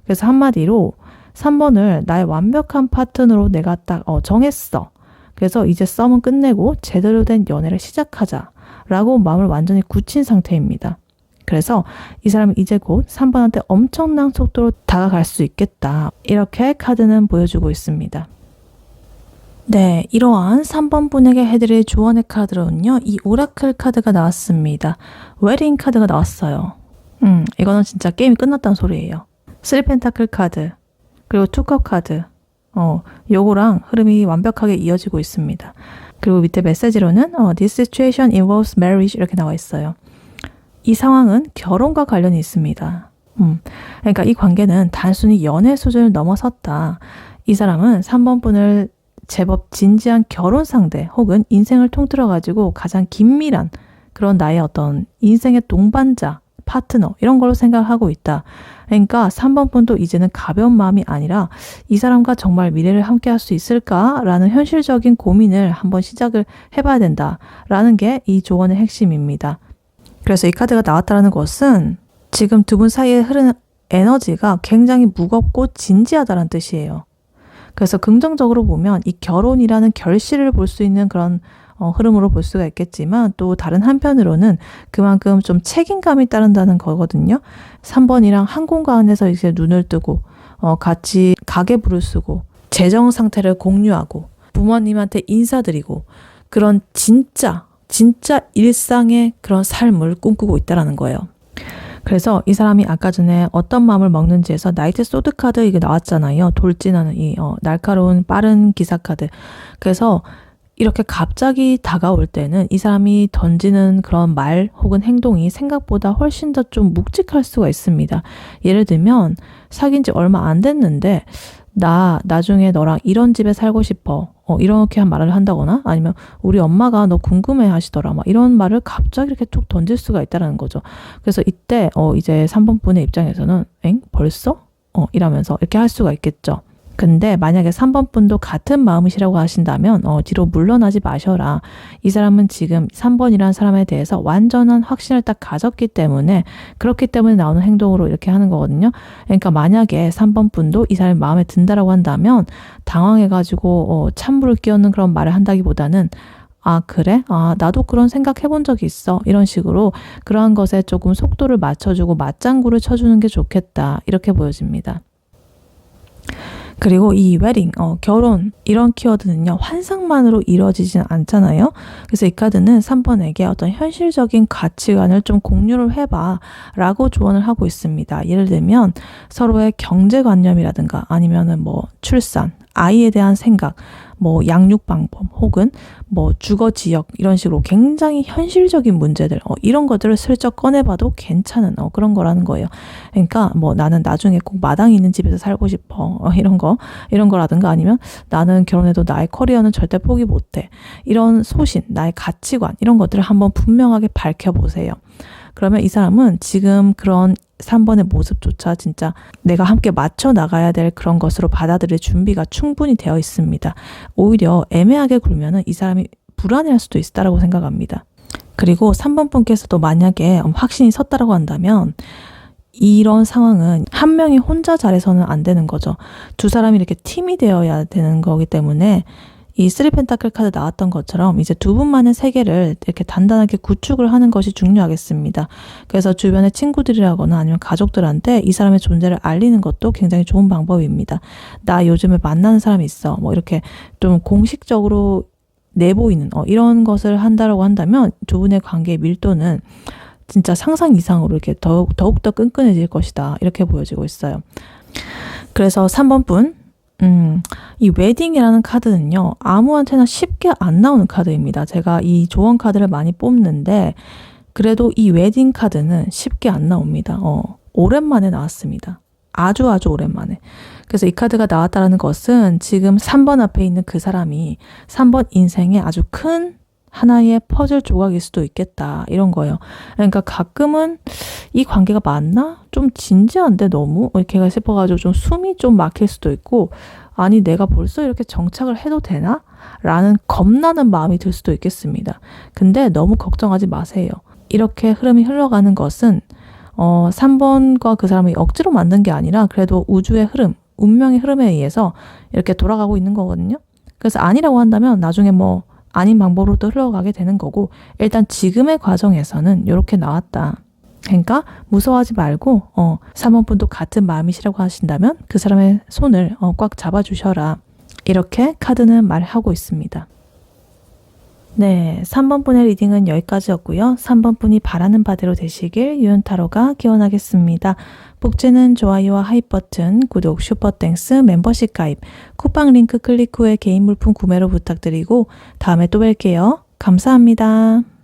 그래서 한마디로 3번을 나의 완벽한 파트너로 내가 딱 정했어. 그래서 이제 썸은 끝내고 제대로 된 연애를 시작하자 라고 마음을 완전히 굳힌 상태입니다. 그래서 이 사람은 이제 곧 3번한테 엄청난 속도로 다가갈 수 있겠다, 이렇게 카드는 보여주고 있습니다. 네, 이러한 3번 분에게 해드릴 조언의 카드로는요, 이 오라클 카드가 나왔습니다. 웨딩 카드가 나왔어요. 이거는 진짜 게임이 끝났다는 소리예요. 3 펜타클 카드, 그리고 2컵 카드, 요거랑 흐름이 완벽하게 이어지고 있습니다. 그리고 밑에 메시지로는 This situation involves marriage 이렇게 나와 있어요. 이 상황은 결혼과 관련이 있습니다. 그러니까 이 관계는 단순히 연애 수준을 넘어섰다. 이 사람은 3번 분을 제법 진지한 결혼 상대 혹은 인생을 통틀어가지고 가장 긴밀한 그런 나의 어떤 인생의 동반자, 파트너 이런 걸로 생각하고 있다. 그러니까 3번 분도 이제는 가벼운 마음이 아니라 이 사람과 정말 미래를 함께 할 수 있을까라는 현실적인 고민을 한번 시작을 해봐야 된다라는 게 이 조언의 핵심입니다. 그래서 이 카드가 나왔다는 것은 지금 두 분 사이에 흐르는 에너지가 굉장히 무겁고 진지하다는 뜻이에요. 그래서 긍정적으로 보면 이 결혼이라는 결실을 볼 수 있는 그런 흐름으로 볼 수가 있겠지만, 또 다른 한편으로는 그만큼 좀 책임감이 따른다는 거거든요. 3번이랑 한 공간에서 이제 눈을 뜨고 같이 가계부를 쓰고 재정 상태를 공유하고 부모님한테 인사드리고 그런 진짜 일상의 그런 삶을 꿈꾸고 있다는 거예요. 그래서 이 사람이 아까 전에 어떤 마음을 먹는지에서 나이트 소드 카드 이게 나왔잖아요. 돌진하는 이 날카로운 빠른 기사 카드. 그래서 이렇게 갑자기 다가올 때는 이 사람이 던지는 그런 말 혹은 행동이 생각보다 훨씬 더 좀 묵직할 수가 있습니다. 예를 들면 사귄 지 얼마 안 됐는데 나 나중에 너랑 이런 집에 살고 싶어. 이렇게 한 말을 한다거나 아니면 우리 엄마가 너 궁금해 하시더라. 막 이런 말을 갑자기 이렇게 툭 던질 수가 있다는 거죠. 그래서 이때 이제 3번 분의 입장에서는 엥? 벌써? 이러면서 이렇게 할 수가 있겠죠. 근데 만약에 3번 분도 같은 마음이시라고 하신다면 뒤로 물러나지 마셔라. 이 사람은 지금 3번이라는 사람에 대해서 완전한 확신을 딱 가졌기 때문에 그렇기 때문에 나오는 행동으로 이렇게 하는 거거든요. 그러니까 만약에 3번 분도 이 사람이 마음에 든다라고 한다면 당황해가지고 찬물을 끼얹는 그런 말을 한다기보다는 아, 그래? 아, 나도 그런 생각 해본 적이 있어. 이런 식으로 그러한 것에 조금 속도를 맞춰주고 맞장구를 쳐주는 게 좋겠다. 이렇게 보여집니다. 그리고 이 웨딩, 결혼 이런 키워드는요. 환상만으로 이루어지지는 않잖아요. 그래서 이 카드는 3번에게 어떤 현실적인 가치관을 좀 공유를 해봐 라고 조언을 하고 있습니다. 예를 들면 서로의 경제관념이라든가 아니면은 뭐 출산, 아이에 대한 생각, 뭐 양육 방법 혹은 뭐 주거 지역 이런 식으로 굉장히 현실적인 문제들 이런 것들을 슬쩍 꺼내봐도 괜찮은 그런 거라는 거예요. 그러니까 뭐 나는 나중에 꼭 마당이 있는 집에서 살고 싶어 이런 거라든가 아니면 나는 결혼해도 나의 커리어는 절대 포기 못해 이런 소신, 나의 가치관 이런 것들을 한번 분명하게 밝혀보세요. 그러면 이 사람은 지금 그런 3번의 모습조차 진짜 내가 함께 맞춰 나가야 될 그런 것으로 받아들일 준비가 충분히 되어 있습니다. 오히려 애매하게 굴면은 이 사람이 불안해할 수도 있다라고 생각합니다. 그리고 3번 분께서도 만약에 확신이 섰다라고 한다면 이런 상황은 한 명이 혼자 잘해서는 안 되는 거죠. 두 사람이 이렇게 팀이 되어야 되는 거기 때문에 이 3펜타클 카드 나왔던 것처럼 이제 두 분만의 세계를 이렇게 단단하게 구축을 하는 것이 중요하겠습니다. 그래서 주변의 친구들이라거나 아니면 가족들한테 이 사람의 존재를 알리는 것도 굉장히 좋은 방법입니다. 나 요즘에 만나는 사람이 있어. 뭐 이렇게 좀 공식적으로 내보이는 이런 것을 한다라고 한다면 두 분의 관계의 밀도는 진짜 상상 이상으로 이렇게 더욱더 끈끈해질 것이다. 이렇게 보여지고 있어요. 그래서 3번 분 이 웨딩이라는 카드는요, 아무한테나 쉽게 안 나오는 카드입니다. 제가 이 조언 카드를 많이 뽑는데, 그래도 이 웨딩 카드는 쉽게 안 나옵니다. 오랜만에 나왔습니다. 아주 오랜만에. 그래서 이 카드가 나왔다는 것은 지금 3번 앞에 있는 그 사람이 3번 인생에 아주 큰 하나의 퍼즐 조각일 수도 있겠다 이런 거예요. 그러니까 가끔은 이 관계가 맞나? 좀 진지한데 너무? 이렇게 싶어가지고 좀 숨이 좀 막힐 수도 있고 아니 내가 벌써 이렇게 정착을 해도 되나? 라는 겁나는 마음이 들 수도 있겠습니다. 근데 너무 걱정하지 마세요. 이렇게 흐름이 흘러가는 것은 3번과 그 사람이 억지로 만든 게 아니라 그래도 우주의 흐름, 운명의 흐름에 의해서 이렇게 돌아가고 있는 거거든요. 그래서 아니라고 한다면 나중에 뭐 아닌 방법으로 또 흘러가게 되는 거고 일단 지금의 과정에서는 이렇게 나왔다. 그러니까 무서워하지 말고 3번 분도 같은 마음이시라고 하신다면 그 사람의 손을 꽉 잡아주셔라. 이렇게 카드는 말하고 있습니다. 네, 3번 분의 리딩은 여기까지였고요. 3번 분이 바라는 바대로 되시길 유연타로가 기원하겠습니다. 복제는 좋아요와 하이 버튼, 구독, 슈퍼땡스, 멤버십 가입, 쿠팡 링크 클릭 후에 개인 물품 구매로 부탁드리고 다음에 또 뵐게요. 감사합니다.